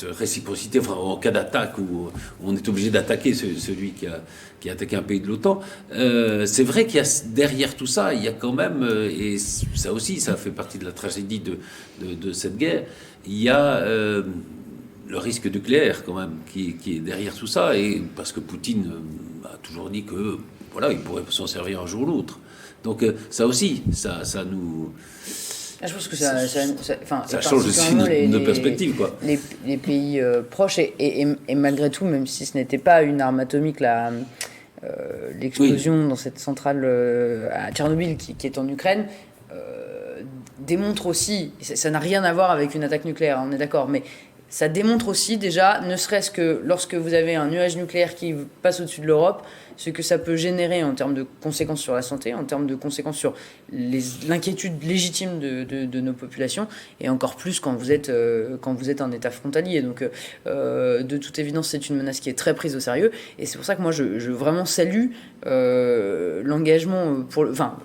réciprocité. Enfin, en cas d'attaque, où on est obligé d'attaquer celui qui a attaqué un pays de l'OTAN. C'est vrai qu'il y a derrière tout ça, il y a quand même, et ça aussi, ça fait partie de la tragédie de cette guerre, il y a le risque nucléaire quand même qui est derrière tout ça, et parce que Poutine a toujours dit que il pourrait s'en servir un jour ou l'autre. Donc ça aussi, ça nous... Je pense que ça change aussi de perspective, quoi. Les pays proches, et malgré tout, même si ce n'était pas une arme atomique, l'explosion dans cette centrale à Tchernobyl qui est en Ukraine, démontre aussi, ça n'a rien à voir avec une attaque nucléaire, on est d'accord, mais ça démontre aussi déjà, ne serait-ce que lorsque vous avez un nuage nucléaire qui passe au-dessus de l'Europe, ce que ça peut générer en termes de conséquences sur la santé, en termes de conséquences sur l'inquiétude légitime de nos populations, et encore plus quand vous êtes un État frontalier. Donc, de toute évidence, c'est une menace qui est très prise au sérieux, et c'est pour ça que moi, je vraiment salue l'engagement.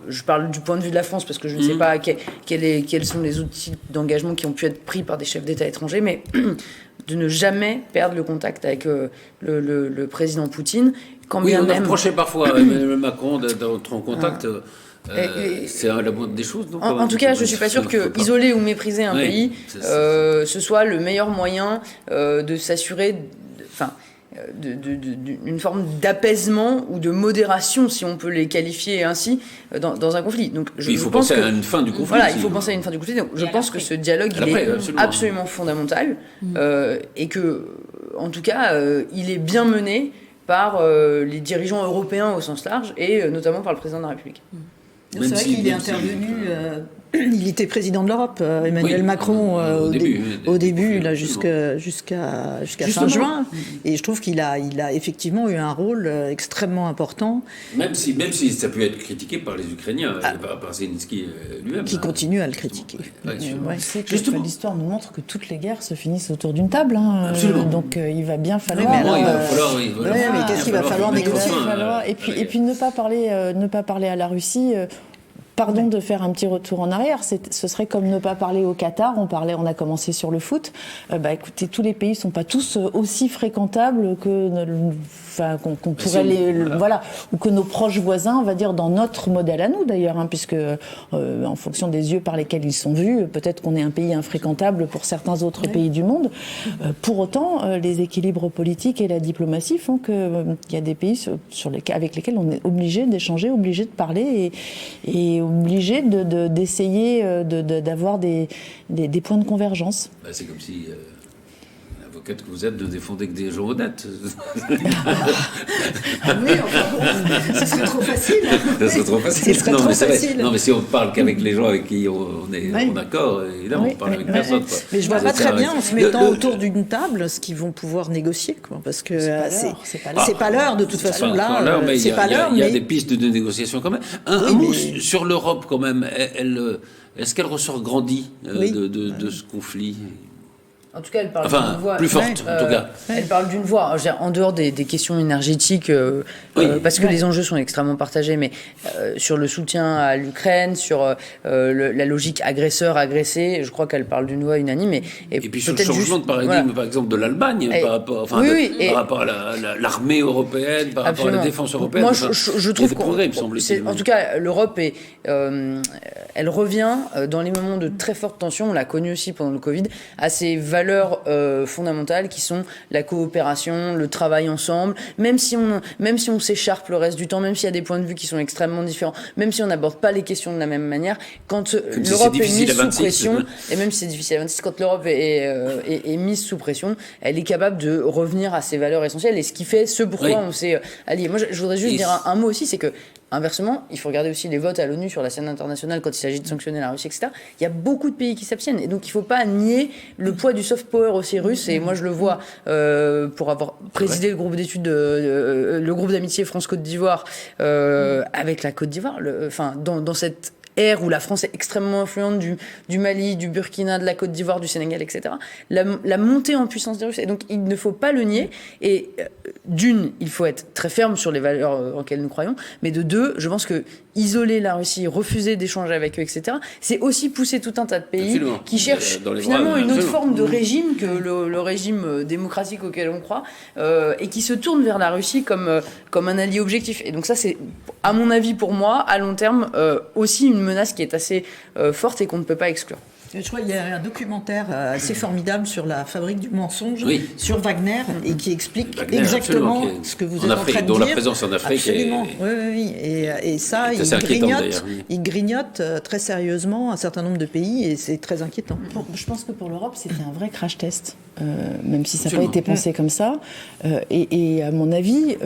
Je parle du point de vue de la France, parce que je ne sais pas quels sont les outils d'engagement qui ont pu être pris par des chefs d'État étrangers, mais de ne jamais perdre le contact avec le président Poutine. On approchait parfois Emmanuel Macron d'entrer en contact. C'est la moindre des choses. Donc, en tout cas, je ne suis pas sûre que isoler ou mépriser un pays, ce soit le meilleur moyen de s'assurer d'une forme d'apaisement ou de modération, si on peut les qualifier ainsi, dans un conflit. Donc, il faut penser à une fin du conflit. Voilà, il faut penser à une fin du conflit. Donc, je pense que ce dialogue est absolument fondamental, et que, en tout cas, il est bien mené par les dirigeants européens au sens large, et notamment par le président de la République. C'est vrai qu'il est intervenu il était président de l'Europe, Emmanuel Macron, au début là, jusqu'à fin juin. Et je trouve qu'il a effectivement eu un rôle extrêmement important. Même si ça peut être critiqué par les Ukrainiens, par Zelensky lui-même. Qui continue à le critiquer. L'histoire nous montre que toutes les guerres se finissent autour d'une table. Donc il va bien falloir... mais qu'est-ce qu'il va falloir négocier? Et puis ne pas parler à la Russie... Pardon de faire un petit retour en arrière, ce serait comme ne pas parler au Qatar, on a commencé sur le foot. Écoutez, tous les pays ne sont pas tous aussi fréquentables qu'on pourrait ou que nos proches voisins, on va dire, dans notre modèle à nous d'ailleurs, puisque en fonction des yeux par lesquels ils sont vus, peut-être qu'on est un pays infréquentable pour certains autres pays du monde. Pour autant, les équilibres politiques et la diplomatie font qu'il y a des pays avec lesquels on est obligé d'échanger, obligé de parler et obligé d'essayer d'avoir des points de convergence. C'est comme si l'avocate que vous êtes de défendre que des gens honnêtes. Oui, ce serait trop facile. Ça serait trop facile. Non, mais si on parle qu'avec les gens avec qui on est en accord, évidemment, on parle avec personne. Mais je vois pas très bien en se mettant autour d'une table ce qu'ils vont pouvoir négocier, parce que c'est pas l'heure de toute façon. Là, c'est pas l'heure. Il y a des pistes de négociation quand même. Un mot sur l'Europe quand même. Est-ce qu'elle ressort grandie de ce conflit? En tout cas, elle parle d'une voix plus forte. En tout cas, elle parle d'une voix. En dehors des questions énergétiques, parce que les enjeux sont extrêmement partagés, mais sur le soutien à l'Ukraine, sur la logique agresseur-agressé, je crois qu'elle parle d'une voix unanime. Et puis sur le changement de paradigme, par exemple, de l'Allemagne, par rapport à l'armée européenne, par rapport à la défense européenne. Moi, je trouve en tout cas, l'Europe elle revient dans les moments de très forte tension. On l'a connu aussi pendant le Covid, à ses valeurs fondamentales qui sont la coopération, le travail ensemble, même si on s'écharpe le reste du temps, même s'il y a des points de vue qui sont extrêmement différents, même si on n'aborde pas les questions de la même manière, quand l'Europe est mise sous pression, et même si c'est difficile à 26, quand l'Europe est mise sous pression, elle est capable de revenir à ses valeurs essentielles, et ce qui fait pourquoi on s'est alliés. Moi, je voudrais juste dire un mot aussi, c'est que inversement, il faut regarder aussi les votes à l'ONU sur la scène internationale quand il s'agit de sanctionner la Russie, etc. Il y a beaucoup de pays qui s'abstiennent. Et donc, il ne faut pas nier le poids du soft power aussi russe. Et moi, je le vois pour avoir présidé le groupe d'études, le groupe d'amitié France-Côte d'Ivoire avec la Côte d'Ivoire. Dans cette ère où la France est extrêmement influente du Mali, du Burkina, de la Côte d'Ivoire, du Sénégal, etc. La montée en puissance des Russes. Et donc, il ne faut pas le nier. Et d'une, il faut être très ferme sur les valeurs en lesquelles nous croyons. Mais de deux, je pense que isoler la Russie, refuser d'échanger avec eux, etc., c'est aussi pousser tout un tas de pays qui cherchent finalement une autre forme de régime que le régime démocratique auquel on croit, et qui se tournent vers la Russie comme un allié objectif. Et donc ça, c'est, à mon avis, pour moi, à long terme, aussi une menace qui est assez forte et qu'on ne peut pas exclure. Je crois qu'il y a un documentaire assez formidable sur la fabrique du mensonge, sur Wagner, et qui explique exactement ce que vous êtes en train de dire. Dont la présence en Afrique absolument. Oui. Et ça, il grignote très sérieusement un certain nombre de pays, et c'est très inquiétant. Je pense que pour l'Europe, c'était un vrai crash test, même si ça n'a pas été pensé comme ça. Et à mon avis,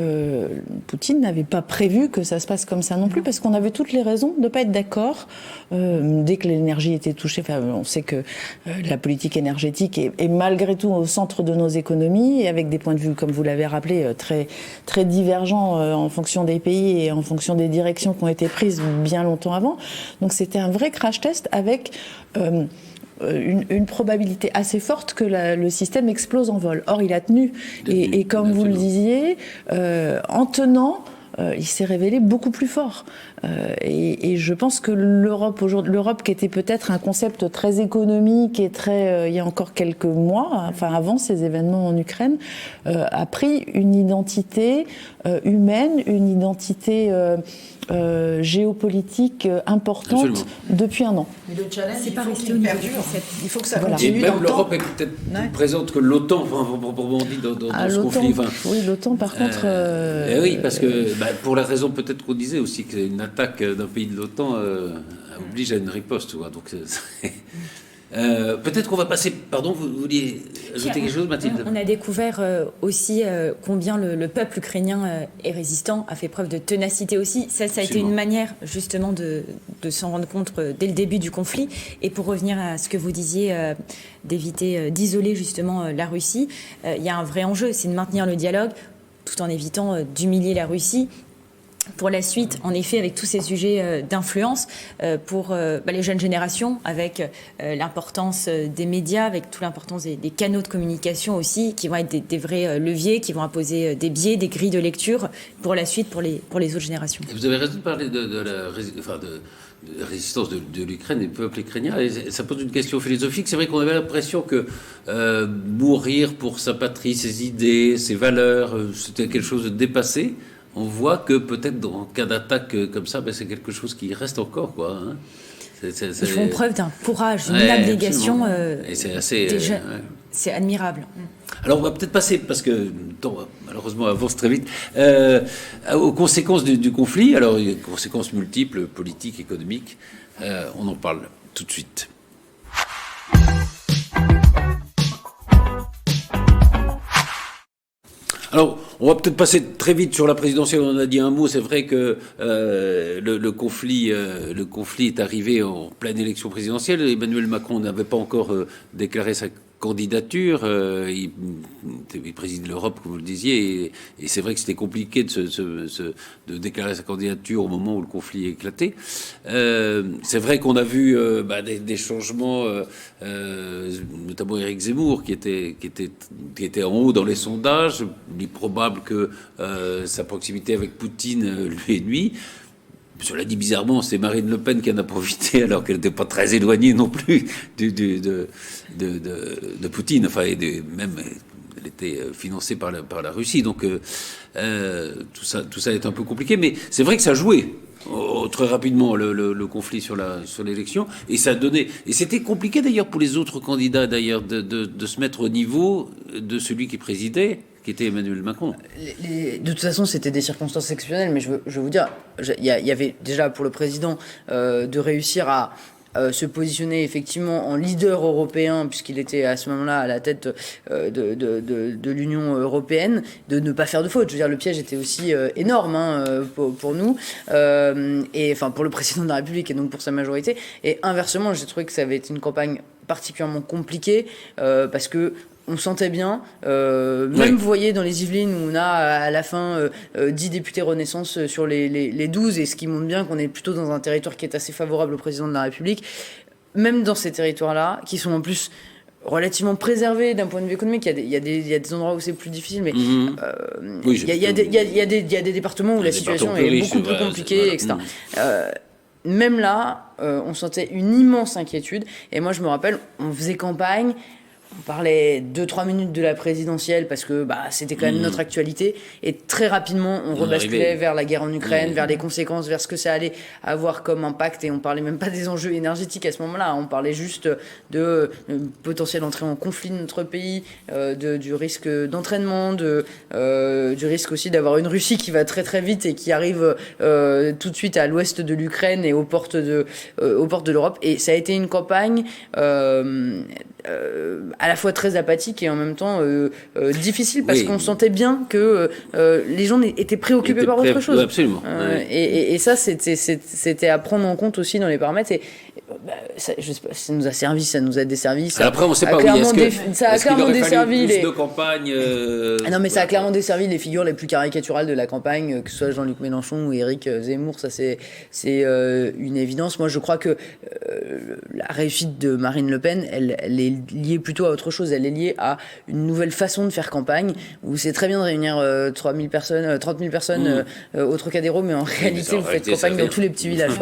Poutine n'avait pas prévu que ça se passe comme ça non plus, parce qu'on avait toutes les raisons de ne pas être d'accord. Dès que l'énergie était touchée, on sait que la politique énergétique est malgré tout au centre de nos économies, et avec des points de vue, comme vous l'avez rappelé, très, très divergents en fonction des pays et en fonction des directions qui ont été prises bien longtemps avant. Donc c'était un vrai crash test avec une probabilité assez forte que le système explose en vol. Or, il a tenu. Et comme vous le disiez, en tenant, il s'est révélé beaucoup plus fort. Et je pense que l'Europe qui était peut-être un concept très économique et très, il y a encore quelques mois, avant ces événements en Ukraine, a pris une identité humaine, une identité géopolitique importante. Absolument. Depuis un an. Mais le challenge, c'est pas resté au perdure. Il faut que ça continue. Et même l'Europe est peut-être plus présente que l'OTAN, pour dire dans ce conflit. Oui, l'OTAN, par contre. Oui, parce que pour la raison peut-être qu'on disait aussi qu'une attaque d'un pays de l'OTAN oblige à une riposte. Donc, Peut-être qu'on va passer... Pardon, vous vouliez ajouter quelque chose, Mathilde? On a découvert aussi combien le peuple ukrainien est résistant, a fait preuve de ténacité aussi. Ça a été une manière justement de s'en rendre compte dès le début du conflit. Et pour revenir à ce que vous disiez, d'éviter, d'isoler justement la Russie, il y a un vrai enjeu, c'est de maintenir le dialogue tout en évitant d'humilier la Russie. Pour la suite, en effet, avec tous ces sujets d'influence, pour les jeunes générations, avec l'importance des médias, avec toute l'importance des canaux de communication aussi, qui vont être des vrais leviers, qui vont imposer des biais, des grilles de lecture pour la suite, pour les autres générations. Et vous avez raison de parler de la résistance de l'Ukraine et du peuple ukrainien. Et ça pose une question philosophique. C'est vrai qu'on avait l'impression que mourir pour sa patrie, ses idées, ses valeurs, c'était quelque chose de dépassé. On voit que peut-être dans le cas d'attaque comme ça, c'est quelque chose qui reste encore, quoi. Hein. Ils font preuve d'un courage, d'une abnégation. Et c'est assez... C'est admirable. Alors on va peut-être passer, parce que le temps malheureusement avance très vite, aux conséquences du conflit. Alors il y a des conséquences multiples, politiques, économiques. On en parle tout de suite. Alors, on va peut-être passer très vite sur la présidentielle. On en a dit un mot. C'est vrai que le conflit est arrivé en pleine élection présidentielle. Emmanuel Macron n'avait pas encore déclaré sa candidature. Il préside l'Europe, comme vous le disiez, et c'est vrai que c'était compliqué de déclarer sa candidature au moment où le conflit éclatait. C'est vrai qu'on a vu des changements, notamment Éric Zemmour, qui était en haut dans les sondages. Il est probable que sa proximité avec Poutine lui ait nui. Cela dit, bizarrement, c'est Marine Le Pen qui en a profité, alors qu'elle n'était pas très éloignée non plus de Poutine. Enfin, même, elle était financée par la Russie. Donc, tout ça est un peu compliqué. Mais c'est vrai que ça a joué très rapidement le conflit sur l'élection. Et ça a donné... Et c'était compliqué d'ailleurs pour les autres candidats, d'ailleurs, de se mettre au niveau de celui qui présidait, qui était Emmanuel Macron. De toute façon, c'était des circonstances exceptionnelles, mais je veux vous dire, il y avait déjà pour le président de réussir à se positionner effectivement en leader européen, puisqu'il était à ce moment-là à la tête de l'Union européenne, de ne pas faire de faute. Je veux dire, le piège était aussi énorme pour nous, et enfin pour le président de la République et donc pour sa majorité. Et inversement, j'ai trouvé que ça avait été une campagne particulièrement compliquée, parce que on sentait bien, même vous voyez dans les Yvelines où on a à la fin 10 députés Renaissance sur les 12, et ce qui montre bien qu'on est plutôt dans un territoire qui est assez favorable au président de la République, même dans ces territoires-là, qui sont en plus relativement préservés d'un point de vue économique. Il y a des endroits où c'est plus difficile, mais il y a des départements où la situation est beaucoup plus compliquée, etc. Même là, on sentait une immense inquiétude, et moi je me rappelle, on faisait campagne, on parlait 2-3 minutes de la présidentielle parce que c'était quand même notre actualité, et très rapidement on rebasculait vers la guerre en Ukraine, vers les conséquences, vers ce que ça allait avoir comme impact, et on parlait même pas des enjeux énergétiques à ce moment-là, on parlait juste de potentielle entrée en conflit de notre pays, du risque d'entraînement, du risque aussi d'avoir une Russie qui va très très vite et qui arrive tout de suite à l'ouest de l'Ukraine et aux portes de l'Europe. Et ça a été une campagne à la fois très apathique et en même temps difficile, parce qu'on sentait bien que les gens étaient préoccupés par autre chose. Absolument. Et ça, c'était à prendre en compte aussi dans les paramètres. Et ça, je sais pas, ça nous a servi, ça nous a desservi. Ça après, on ne sait pas. Ça a clairement desservi les campagnes. Non, mais ça a clairement desservi les figures les plus caricaturales de la campagne, que ce soit Jean-Luc Mélenchon ou Éric Zemmour. Ça, c'est une évidence. Moi, je crois que la réussite de Marine Le Pen, elle est liée plutôt à autre chose. Elle est liée à une nouvelle façon de faire campagne, où c'est très bien de réunir 30 000 personnes au Trocadéro, mais en réalité, vous faites campagne dans tous les petits villages.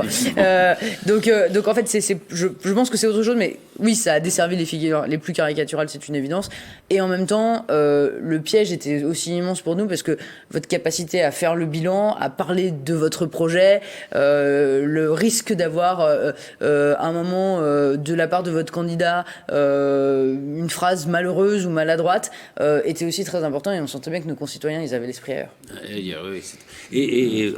Donc en fait, je pense que c'est autre chose, mais oui, ça a desservi les figures les plus caricaturales, c'est une évidence. Et en même temps, le piège était aussi immense pour nous, parce que votre capacité à faire le bilan, à parler de votre projet, le risque d'avoir un moment de la part de votre candidat une phrase malheureuse ou maladroite était aussi très important, et on sentait bien que nos concitoyens, ils avaient l'esprit ailleurs.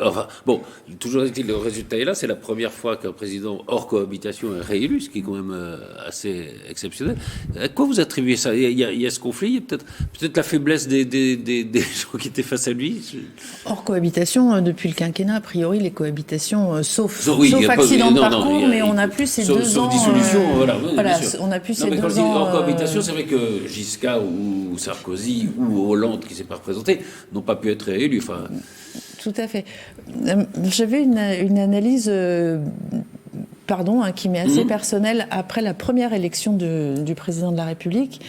Enfin, bon, toujours est-il, le résultat est là. C'est la première fois qu'un président hors cohabitation est réélu, ce qui est quand même assez exceptionnel. À quoi vous attribuez ça ? Il y a ce conflit, il y a peut-être la faiblesse des gens qui étaient face à lui. Hors cohabitation, depuis le quinquennat, a priori, les cohabitations, sauf accident de parcours, mais on n'a plus ces 2 ans. Sauf dissolution, voilà. On n'a plus ces 2 quand ans. En cohabitation, c'est vrai que Giscard ou Sarkozy ou Hollande, qui ne s'est pas représenté, n'ont pas pu être élus. Enfin... Tout à fait. J'avais une analyse... qui m'est assez personnelle après la première élection du président de la République,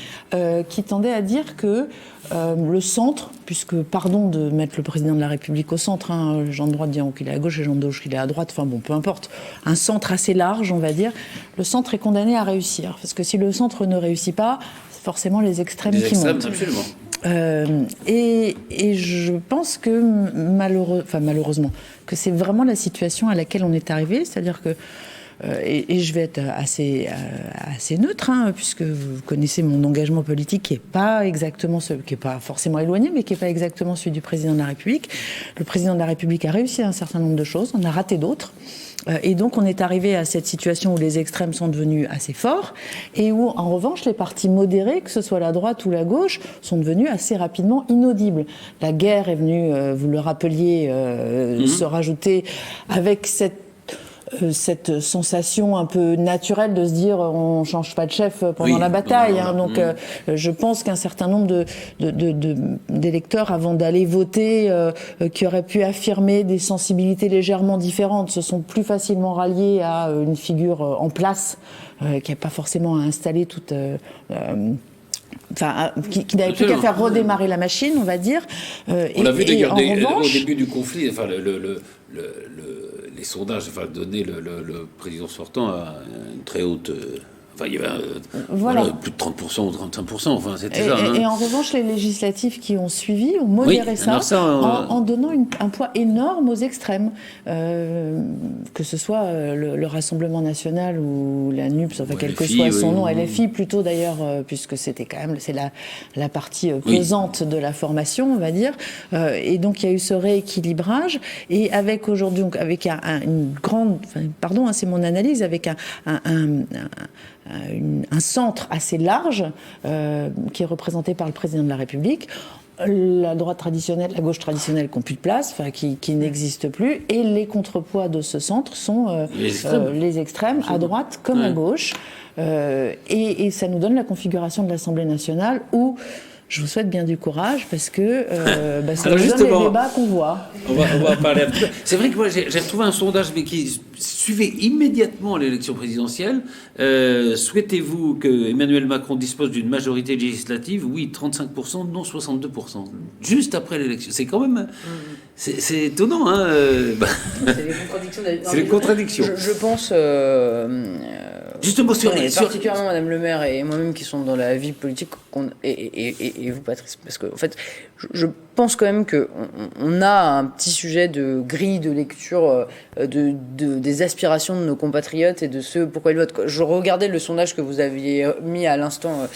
qui tendait à dire que le centre, puisque, pardon de mettre le président de la République au centre, les gens de droite diront qu'il est à gauche, les gens de gauche qu'il est à droite, enfin bon, peu importe, un centre assez large, on va dire, le centre est condamné à réussir. Parce que si le centre ne réussit pas, c'est forcément les extrêmes qui montent. Absolument. Et je pense que malheureusement, que c'est vraiment la situation à laquelle on est arrivé, c'est-à-dire que et je vais être assez neutre, puisque vous connaissez mon engagement politique qui est pas forcément éloigné, mais qui est pas exactement celui du président de la République. Le président de la République a réussi un certain nombre de choses, on a raté d'autres. Et donc on est arrivé à cette situation où les extrêmes sont devenus assez forts et où en revanche les partis modérés, que ce soit la droite ou la gauche, sont devenus assez rapidement inaudibles. La guerre est venue, vous le rappeliez, se rajouter avec cette sensation un peu naturelle de se dire on change pas de chef pendant la bataille. Donc je pense qu'un certain nombre d'électeurs, avant d'aller voter, qui auraient pu affirmer des sensibilités légèrement différentes, se sont plus facilement ralliés à une figure en place qui n'a pas forcément à installer toute... qui n'avait plus qu'à faire redémarrer la machine, on va dire. On l'a vu d'ailleurs revanche, au début du conflit, les sondages donnaient le président sortant à une très haute... il y avait plus de 30% ou 35%, c'était ça. Et en revanche, les législatives qui ont suivi ont modéré en donnant un poids énorme aux extrêmes. Que ce soit le Rassemblement National ou la NUPS, quel que soit son nom, LFI plutôt d'ailleurs, puisque c'est la partie pesante de la formation, on va dire. Et donc il y a eu ce rééquilibrage, et avec aujourd'hui, avec une grande... pardon, c'est mon analyse, avec un centre assez large qui est représenté par le président de la République, la droite traditionnelle, la gauche traditionnelle qui n'ont plus de place, qui n'existe plus, et les contrepoids de ce centre sont les extrêmes à droite comme à gauche, et ça nous donne la configuration de l'Assemblée nationale où je vous souhaite bien du courage, parce que ça nous donne les débats qu'on voit. On va en parler un peu. C'est vrai que moi, j'ai retrouvé un sondage qui suivait immédiatement l'élection présidentielle. Souhaitez-vous que Emmanuel Macron dispose d'une majorité législative ? Oui, 35%, non 62%. Juste après l'élection. C'est quand même... C'est étonnant, C'est les contradictions. C'est les contradictions. Je pense... Justement, particulièrement Madame Le Maire et moi-même qui sont dans la vie politique, et vous, Patrice, parce que en fait, je pense quand même qu'on a un petit sujet de grille de lecture des aspirations de nos compatriotes et de ce pourquoi ils votent. Je regardais le sondage que vous aviez mis à l'instant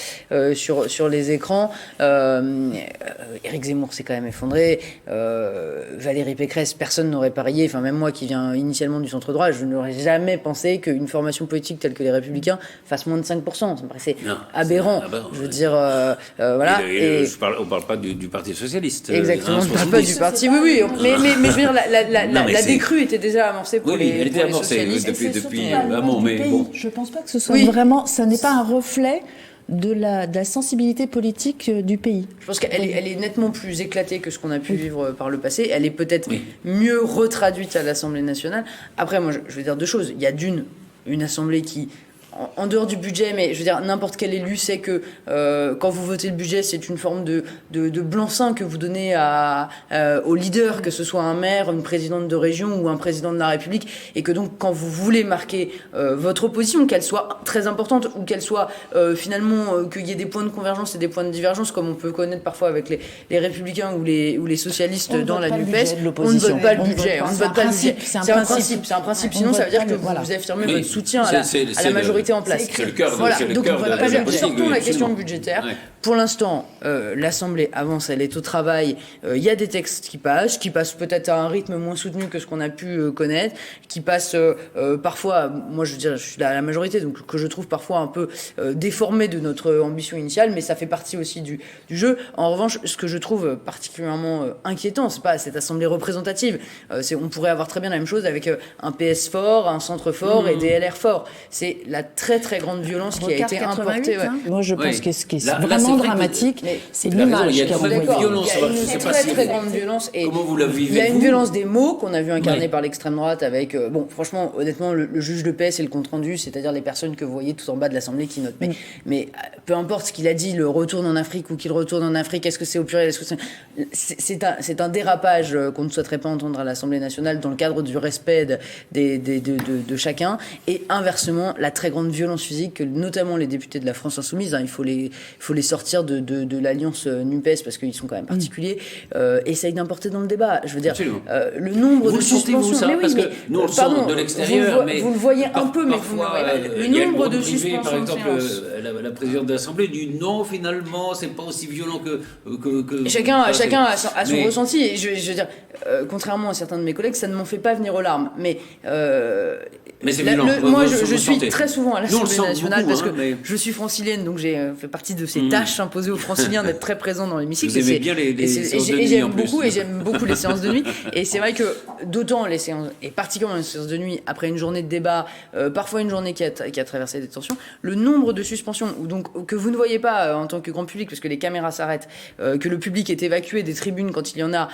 sur les écrans. Éric Zemmour s'est quand même effondré. Valérie Pécresse, personne n'aurait parié. Enfin, même moi qui viens initialement du centre droit, je n'aurais jamais pensé qu'une formation politique telle que les Républicains fasse moins de 5%. Ça me paraissait aberrant. Je veux dire, voilà. On parle pas du Parti socialiste. Exactement, on ne parle pas du parti. Oui. Mais je veux dire, la décrue était déjà amorcée pour les socialistes. Depuis amont, mais bon. Je ne pense pas que ce soit vraiment... Ça n'est pas un reflet de la sensibilité politique du pays. Je pense qu'elle est nettement plus éclatée que ce qu'on a pu vivre par le passé. Elle est peut-être mieux retraduite à l'Assemblée nationale. Après, moi, je veux dire deux choses. Il y a une Assemblée qui... En dehors du budget, mais je veux dire, n'importe quel élu sait que quand vous votez le budget, c'est une forme de blanc-seing que vous donnez au leader, que ce soit un maire, une présidente de région ou un président de la République, et que donc quand vous voulez marquer votre opposition, qu'elle soit très importante ou qu'elle soit finalement qu'il y ait des points de convergence et des points de divergence, comme on peut connaître parfois avec les Républicains ou les socialistes dans la NUPES, on ne vote pas le budget. On ne vote pas le budget. C'est un principe. Sinon, ça veut dire que vous affirmez votre soutien à la majorité été en place. C'est le cœur. Voilà. C'est le Donc, cœur de la politique, sortons la question absolument. budgétaire. Ouais. Pour l'instant, l'Assemblée avance, elle est au travail. Il y a des textes qui passent peut-être à un rythme moins soutenu que ce qu'on a pu connaître, qui passent parfois, moi je veux dire, je suis à la majorité, donc que je trouve parfois un peu déformé de notre ambition initiale, mais ça fait partie aussi du jeu. En revanche, ce que je trouve particulièrement inquiétant, c'est pas cette Assemblée représentative. On pourrait avoir très bien la même chose avec un PS fort, un centre fort et des LR forts. C'est la très très grande violence qui a été importée. Ouais. Moi, je pense Oui. que ce qui est Là, vraiment c'est vrai que dramatique, c'est tu as raison, l'image il y a qui est quand même renvoyée. violence. Il y a Je une sais pas très si très vous- grande violence. Et Comment vous la vivez, il y a une vous violence des mots qu'on a vu incarnée Ouais. par l'extrême droite avec, bon, franchement, honnêtement, le juge de paix, c'est le compte-rendu, c'est-à-dire les personnes que vous voyez tout en bas de l'Assemblée qui notent. Mais peu importe ce qu'il a dit, le retourne en Afrique ou qu'il retourne en Afrique, est-ce que c'est au pluriel, est-ce que c'est un dérapage qu'on ne souhaiterait pas entendre à l'Assemblée nationale dans le cadre du respect de chacun. Et inversement, la très grande violence physique que notamment les députés de la France Insoumise, il faut les sortir de l'alliance NUPES parce qu'ils sont quand même particuliers, essayent d'importer dans le débat. Je veux dire, le nombre Vous de le sentez, vous, suspensions. ça Mais oui, parce mais, que nous, on le pardon, sent de l'extérieur, mais vous le voyez un peu, mais vous ne le parfois, voyez pas. Le il y a nombre de droit privé, suspensions par exemple, de séance. la présidente de l'Assemblée dit non, finalement, c'est pas aussi violent que Chacun a son mais- ressenti. Et je veux dire, contrairement à certains de mes collègues, ça ne m'en fait pas venir aux larmes. Mais c'est violent. moi, Vous je suis sentez. très souvent à Nous, on le l'Assemblée sent nationale beaucoup, parce que mais- je suis francilienne, donc j'ai fait partie de ces tâches imposées aux franciliens d'être très présents dans l'hémicycle. Vous aimez Et c'est- bien les et c'est- séances et de nuit, j'aime en plus. beaucoup, et j'aime beaucoup les séances de nuit. Et c'est vrai que d'autant les séances, et particulièrement les séances de nuit, après une journée de débat, parfois une journée qui a traversé des tensions, le nombre de suspensions, ou donc que vous ne voyez pas en tant que grand public, parce que les caméras s'arrêtent, que le public est évacué des tribunes quand il y en a,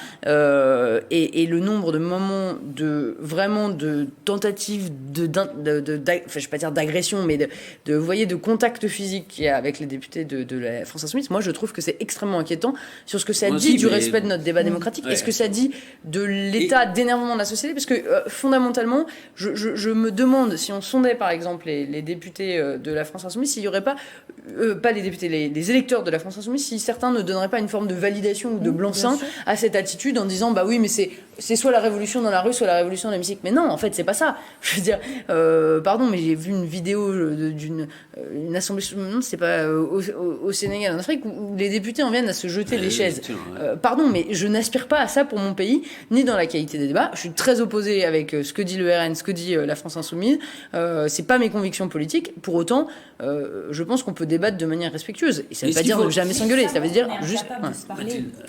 et le nombre de moments de tentatives je vais pas dire d'agression, mais vous voyez, de contact physique qu'il y a avec les députés de la France Insoumise. Moi, je trouve que c'est extrêmement inquiétant sur ce que ça Moi dit aussi, du mais- respect de notre débat démocratique et ce que ça dit de l'état d'énervement de la société. Parce que fondamentalement, je me demande si on sondait par exemple les députés de la France Insoumise, s'il n'y aurait pas les députés, les électeurs de la France Insoumise, si certains ne donneraient pas une forme de validation ou de blanc-seing à cette attitude en disant bah oui, mais c'est soit la révolution dans la rue, soit la révolution dans l'hémicycle. Mais non, en fait, c'est pas ça. Je veux dire, pardon, mais j'ai vu une vidéo d'une assemblée, non, c'est pas au Sénégal, en Afrique, où les députés en viennent à se jeter les chaises. Pardon, mais je n'aspire pas à ça pour mon pays, ni dans la qualité des débats. Je suis très opposée avec ce que dit le RN, ce que dit la France Insoumise. C'est pas mes convictions politiques. Pour autant, je pense qu'on peut débattre de manière respectueuse. Et ça ne veut pas dire ne jamais s'engueuler. Ça veut dire juste.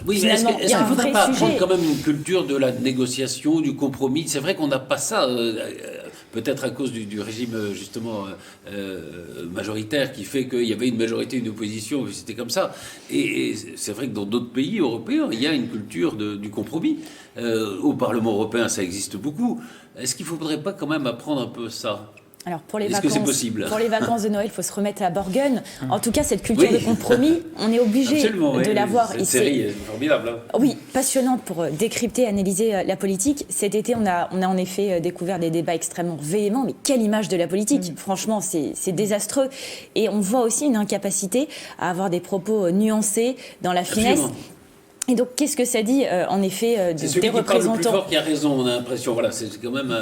Oui, mais est-ce Finalement, qu'il il y a ne un faudrait vrai pas sujet. apprendre quand même une culture de la négociation, du compromis? C'est vrai qu'on n'a pas ça, peut-être à cause du régime justement majoritaire qui fait qu'il y avait une majorité, une opposition, c'était comme ça. Et c'est vrai que dans d'autres pays européens, il y a une culture du compromis. Au Parlement européen, ça existe beaucoup. Est-ce qu'il ne faudrait pas quand même apprendre un peu ça? Alors pour les Est-ce que vacances, c'est possible? pour les vacances de Noël, il faut se remettre à Borgen. En tout cas, cette culture Oui. de compromis, on est obligé Absolument, de oui. l'avoir. Cette Et série est formidable. Hein. oui, passionnante pour décrypter, analyser la politique. Cet été, on a en effet découvert des débats extrêmement véhéments. Mais quelle image de la politique! Franchement, c'est désastreux. Et on voit aussi une incapacité à avoir des propos nuancés dans la finesse. Absolument. Et donc, qu'est-ce que ça dit, en effet, C'est celui des qui parle le plus représentants fort qui a raison, on a l'impression. Voilà, c'est quand même...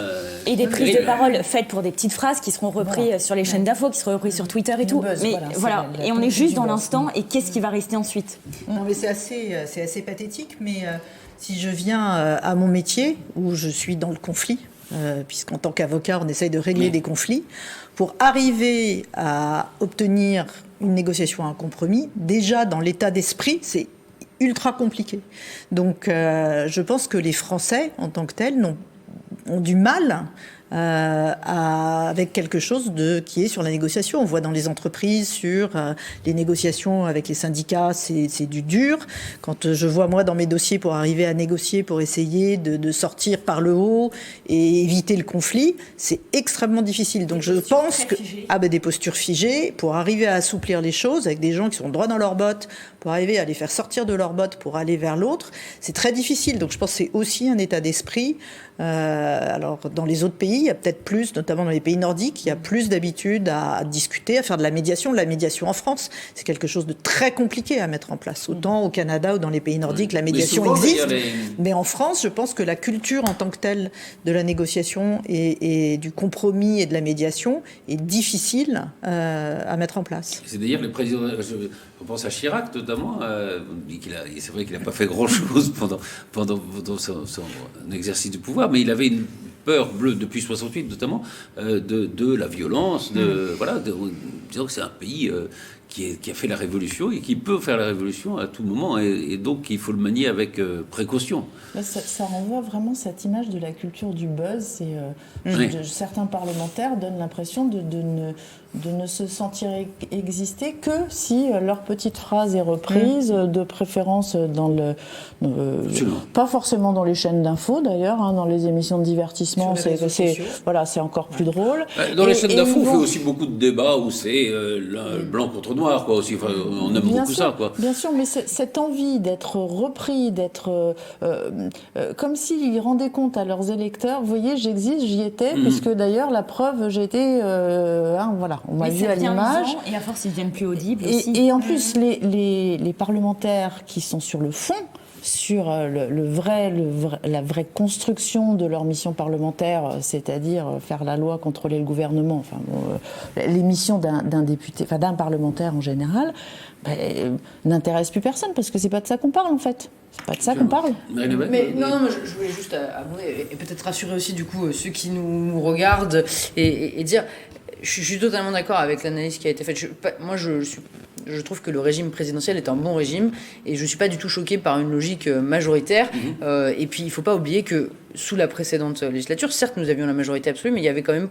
et des prises de terrible. parole faites pour des petites phrases qui seront reprises sur les chaînes d'infos, qui seront reprises sur Twitter et tout. buzz, Mais voilà, c'est voilà, la et on est politique juste du dans buzz. l'instant. Et qu'est-ce qui va rester ensuite? Non, mais c'est assez pathétique. Mais si je viens à mon métier, où je suis dans le conflit, puisqu'en tant qu'avocat, on essaye de régler des conflits, pour arriver à obtenir une négociation, un compromis, déjà dans l'état d'esprit, c'est ultra compliqué. Donc, je pense que les Français, en tant que tels, ont du mal avec quelque chose qui est sur la négociation. On voit dans les entreprises, sur les négociations avec les syndicats, c'est du dur. Quand je vois, moi, dans mes dossiers, pour arriver à négocier, pour essayer de sortir par le haut et éviter le conflit, c'est extrêmement difficile. Donc je pense que des postures figées, pour arriver à assouplir les choses avec des gens qui sont droits dans leurs bottes, pour arriver à les faire sortir de leur botte pour aller vers l'autre, c'est très difficile. Donc je pense que c'est aussi un état d'esprit. Alors dans les autres pays, il y a peut-être plus, notamment dans les pays nordiques, il y a plus d'habitude à discuter, à faire de la médiation. La médiation en France, c'est quelque chose de très compliqué à mettre en place. Autant au Canada ou dans les pays nordiques, la médiation existe. Mais en France, je pense que la culture en tant que telle de la négociation et du compromis et de la médiation est difficile à mettre en place. C'est d'ailleurs le président, on pense à Chirac notamment, c'est vrai qu'il n'a pas fait grand-chose pendant son exercice du pouvoir, mais il avait une peur bleue depuis 68 notamment de la violence, disons que c'est un pays qui a fait la révolution et qui peut faire la révolution à tout moment, et donc il faut le manier avec précaution. Ça renvoie vraiment cette image de la culture du buzz. Certains parlementaires donnent l'impression de ne se sentir exister que si leur petite phrase est reprise, de préférence dans pas forcément dans les chaînes d'infos d'ailleurs, dans les émissions de divertissement, c'est encore plus drôle. Dans les chaînes d'infos, on fait aussi beaucoup de débats où c'est blanc contre noir, quoi, aussi. Enfin, on aime beaucoup ça, quoi. Bien sûr, mais cette envie d'être repris, d'être comme s'ils rendaient compte à leurs électeurs, vous voyez, j'existe, j'y étais, puisque d'ailleurs la preuve, j'ai été, voilà. On m'a vu à l'image. Et à force, ils deviennent plus audibles aussi. Et en plus, les parlementaires qui sont sur le fond, sur la vraie construction de leur mission parlementaire, c'est-à-dire faire la loi, contrôler le gouvernement, les missions d'un député, d'un parlementaire en général, n'intéresse plus personne, parce que c'est pas de ça qu'on parle en fait. C'est pas de ça qu'on parle. Mais non, je voulais juste avouer et peut-être rassurer aussi du coup ceux qui nous regardent et dire. Je suis totalement d'accord avec l'analyse qui a été faite. Je trouve que le régime présidentiel est un bon régime et je ne suis pas du tout choquée par une logique majoritaire. Et puis, il ne faut pas oublier que sous la précédente législature, certes, nous avions la majorité absolue, mais il y avait quand même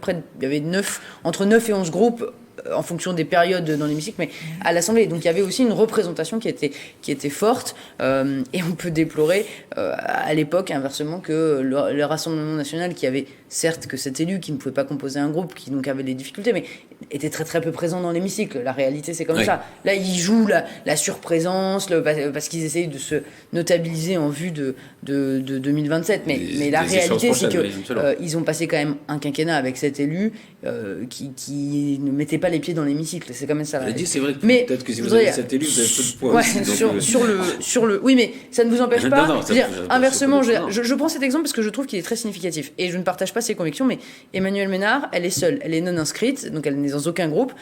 entre 9 et 11 groupes en fonction des périodes dans l'hémicycle, mais à l'Assemblée. Donc il y avait aussi une représentation qui était forte, et on peut déplorer à l'époque, inversement, que le Rassemblement national, qui avait certes que cet élu qui ne pouvait pas composer un groupe, qui donc avait des difficultés, mais était très très peu présent dans l'hémicycle. La réalité, c'est comme ça. Là, ils jouent la surprésence, parce qu'ils essayent de se notabiliser en vue de 2027. Mais la réalité, c'est qu'ils ont passé quand même un quinquennat avec cet élu qui ne mettait pas les pieds dans l'hémicycle. C'est quand même ça. C'est vrai que peut-être que si vous avez cet élu, vous avez peu de poids. Oui, mais ça ne vous empêche pas. Inversement, je prends cet exemple parce que je trouve qu'il est très significatif. Et je ne partage pas ses convictions, mais Emmanuelle Ménard, elle est seule. Elle est non inscrite, donc elle n'est dans aucun groupe.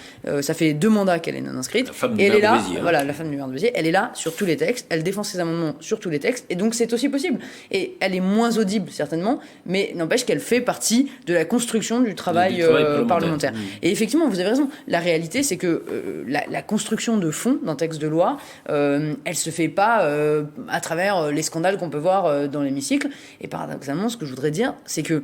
Ça fait 2 mandats qu'elle est non inscrite. Et elle est là, voilà, la femme du maire de Béziers. Elle est là sur tous les textes. Elle défend ses amendements sur tous les textes. Et donc c'est aussi possible. Et elle est moins audible, certainement, mais n'empêche qu'elle fait partie de la construction du travail parlementaire. Et effectivement, vous avez raison. La réalité, c'est que la construction de fond d'un texte de loi, elle se fait pas à travers les scandales qu'on peut voir dans l'hémicycle. Et paradoxalement, ce que je voudrais dire, c'est que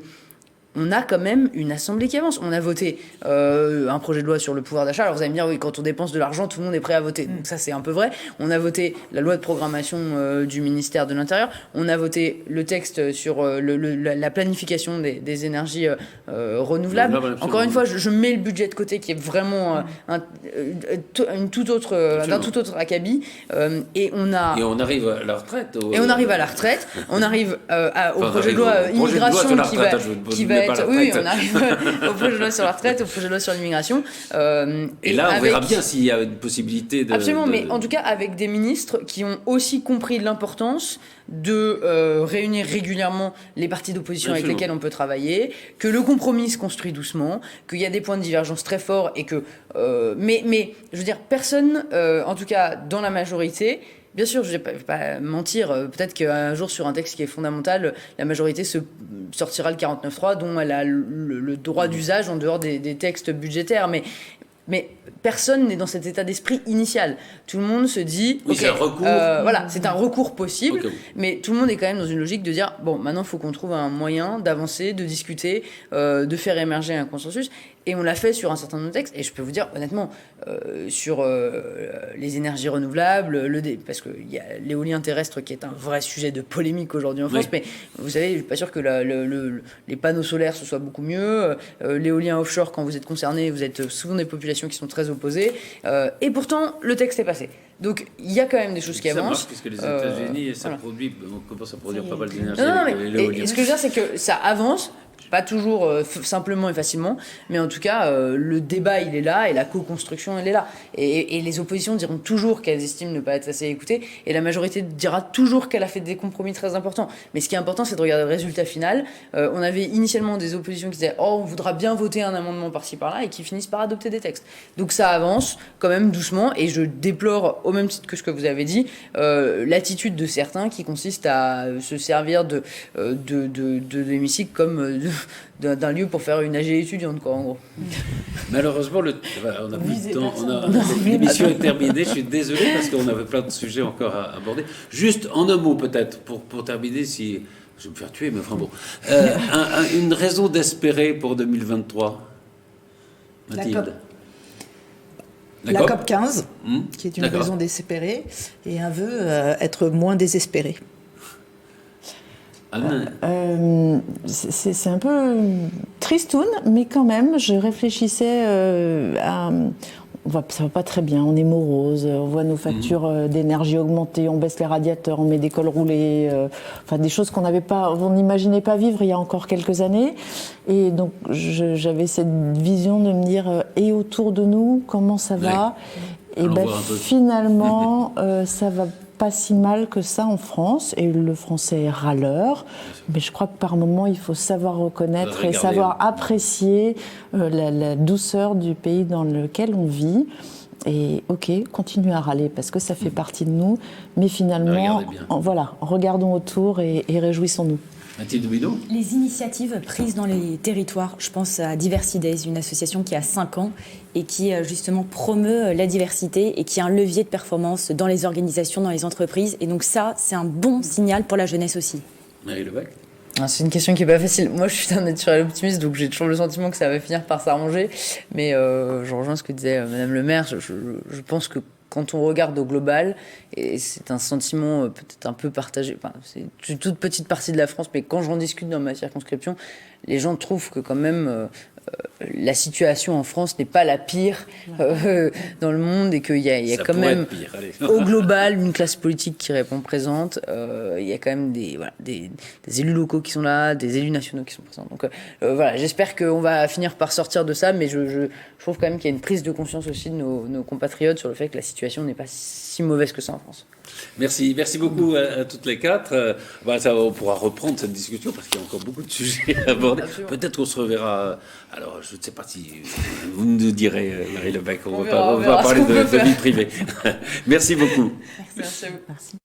on a quand même une assemblée qui avance. On a voté un projet de loi sur le pouvoir d'achat. Alors vous allez me dire, oui, quand on dépense de l'argent, tout le monde est prêt à voter. Donc ça, c'est un peu vrai. On a voté la loi de programmation du ministère de l'Intérieur. On a voté le texte sur la planification des énergies renouvelables. Encore une fois, je mets le budget de côté qui est vraiment d'un tout autre acabit. Et on arrive à la retraite. On arrive au projet de loi immigration qui va être... Oui, on arrive au projet de loi sur la retraite, au projet de loi sur l'immigration. Et là, on verra bien s'il y a une possibilité de... Absolument, mais en tout cas, avec des ministres qui ont aussi compris l'importance de réunir régulièrement les partis d'opposition avec lesquels on peut travailler, que le compromis se construit doucement, qu'il y a des points de divergence très forts et que... mais je veux dire, personne, en tout cas dans la majorité... Bien sûr, je ne vais pas mentir, peut-être qu'un jour, sur un texte qui est fondamental, la majorité sortira le 49.3, dont elle a le droit d'usage en dehors des textes budgétaires. Mais personne n'est dans cet état d'esprit initial. Tout le monde se dit... Oui, c'est un recours. C'est un recours possible, mais tout le monde est quand même dans une logique de dire, bon, maintenant, il faut qu'on trouve un moyen d'avancer, de discuter, de faire émerger un consensus. Et on l'a fait sur un certain nombre de textes. Et je peux vous dire, honnêtement, sur les énergies renouvelables, parce qu'il y a l'éolien terrestre qui est un vrai sujet de polémique aujourd'hui en France, mais vous savez, je ne suis pas sûr que les panneaux solaires, ce soit beaucoup mieux. L'éolien offshore, quand vous êtes concerné, vous êtes souvent des populations qui sont très opposées. Et pourtant, le texte est passé. Donc il y a quand même des choses qui ça avancent. marche, puisque les États-Unis, ça produit, on commence à produire pas mal d'énergie. Non, avec mais l'éolien. ce que je veux dire, c'est que ça avance. Pas toujours simplement et facilement, mais en tout cas, le débat, il est là, et la co-construction, elle est là. Et les oppositions diront toujours qu'elles estiment ne pas être assez écoutées, et la majorité dira toujours qu'elle a fait des compromis très importants. Mais ce qui est important, c'est de regarder le résultat final. On avait initialement des oppositions qui disaient « Oh, on voudra bien voter un amendement par-ci, par-là », et qui finissent par adopter des textes. Donc ça avance quand même doucement, et je déplore, au même titre que ce que vous avez dit, l'attitude de certains qui consiste à se servir de l'hémicycle comme... d'un lieu pour faire une AG étudiante, quoi, en gros. Malheureusement, on a plus de temps. L'émission est terminée. Je suis désolé parce qu'on avait plein de sujets encore à aborder. Juste en un mot, peut-être, pour terminer, si je vais me faire tuer, mais enfin bon. Une raison d'espérer pour 2023, Mathilde. La COP 15, qui est une raison d'espérer, et un vœu être moins désespéré. C'est un peu tristoun, mais quand même, je réfléchissais ça va pas très bien, on est morose, on voit nos factures d'énergie augmenter, on baisse les radiateurs, on met des cols roulés, des choses on n'imaginait pas vivre il y a encore quelques années. Et donc j'avais cette vision de me dire, et autour de nous, comment ça va ? Et finalement, ça va pas si mal que ça en France, et le français est râleur, mais je crois que par moment il faut savoir reconnaître et savoir apprécier la douceur du pays dans lequel on vit. Et continue à râler parce que ça fait partie de nous, mais finalement, regardons autour et réjouissons-nous. Mathilde Bidot ? Les initiatives prises dans les territoires, je pense à Diversidays, une association qui a 5 ans et qui justement promeut la diversité et qui est un levier de performance dans les organisations, dans les entreprises. Et donc ça, c'est un bon signal pour la jeunesse aussi. Marie Lebec ? C'est une question qui est pas facile. Moi, je suis un naturel optimiste, donc j'ai toujours le sentiment que ça va finir par s'arranger. Mais je rejoins ce que disait Madame le maire. Je pense que quand on regarde au global, et c'est un sentiment peut-être un peu partagé, c'est une toute petite partie de la France, mais quand j'en discute dans ma circonscription, les gens trouvent que quand même la situation en France n'est pas la pire dans le monde, et qu'il y a quand même au global une classe politique qui répond présente. Il y a quand même des élus locaux qui sont là, des élus nationaux qui sont présents. Donc j'espère qu'on va finir par sortir de ça, mais je trouve quand même qu'il y a une prise de conscience aussi de nos compatriotes sur le fait que la situation n'est pas si mauvaise que ça en France. Merci beaucoup à toutes les quatre. On pourra reprendre cette discussion parce qu'il y a encore beaucoup de sujets à aborder. Peut-être qu'on se reverra. Alors, je ne sais pas si vous nous direz, Marie Lebec, on va parler de vie privée. Merci beaucoup. Merci à vous. Merci.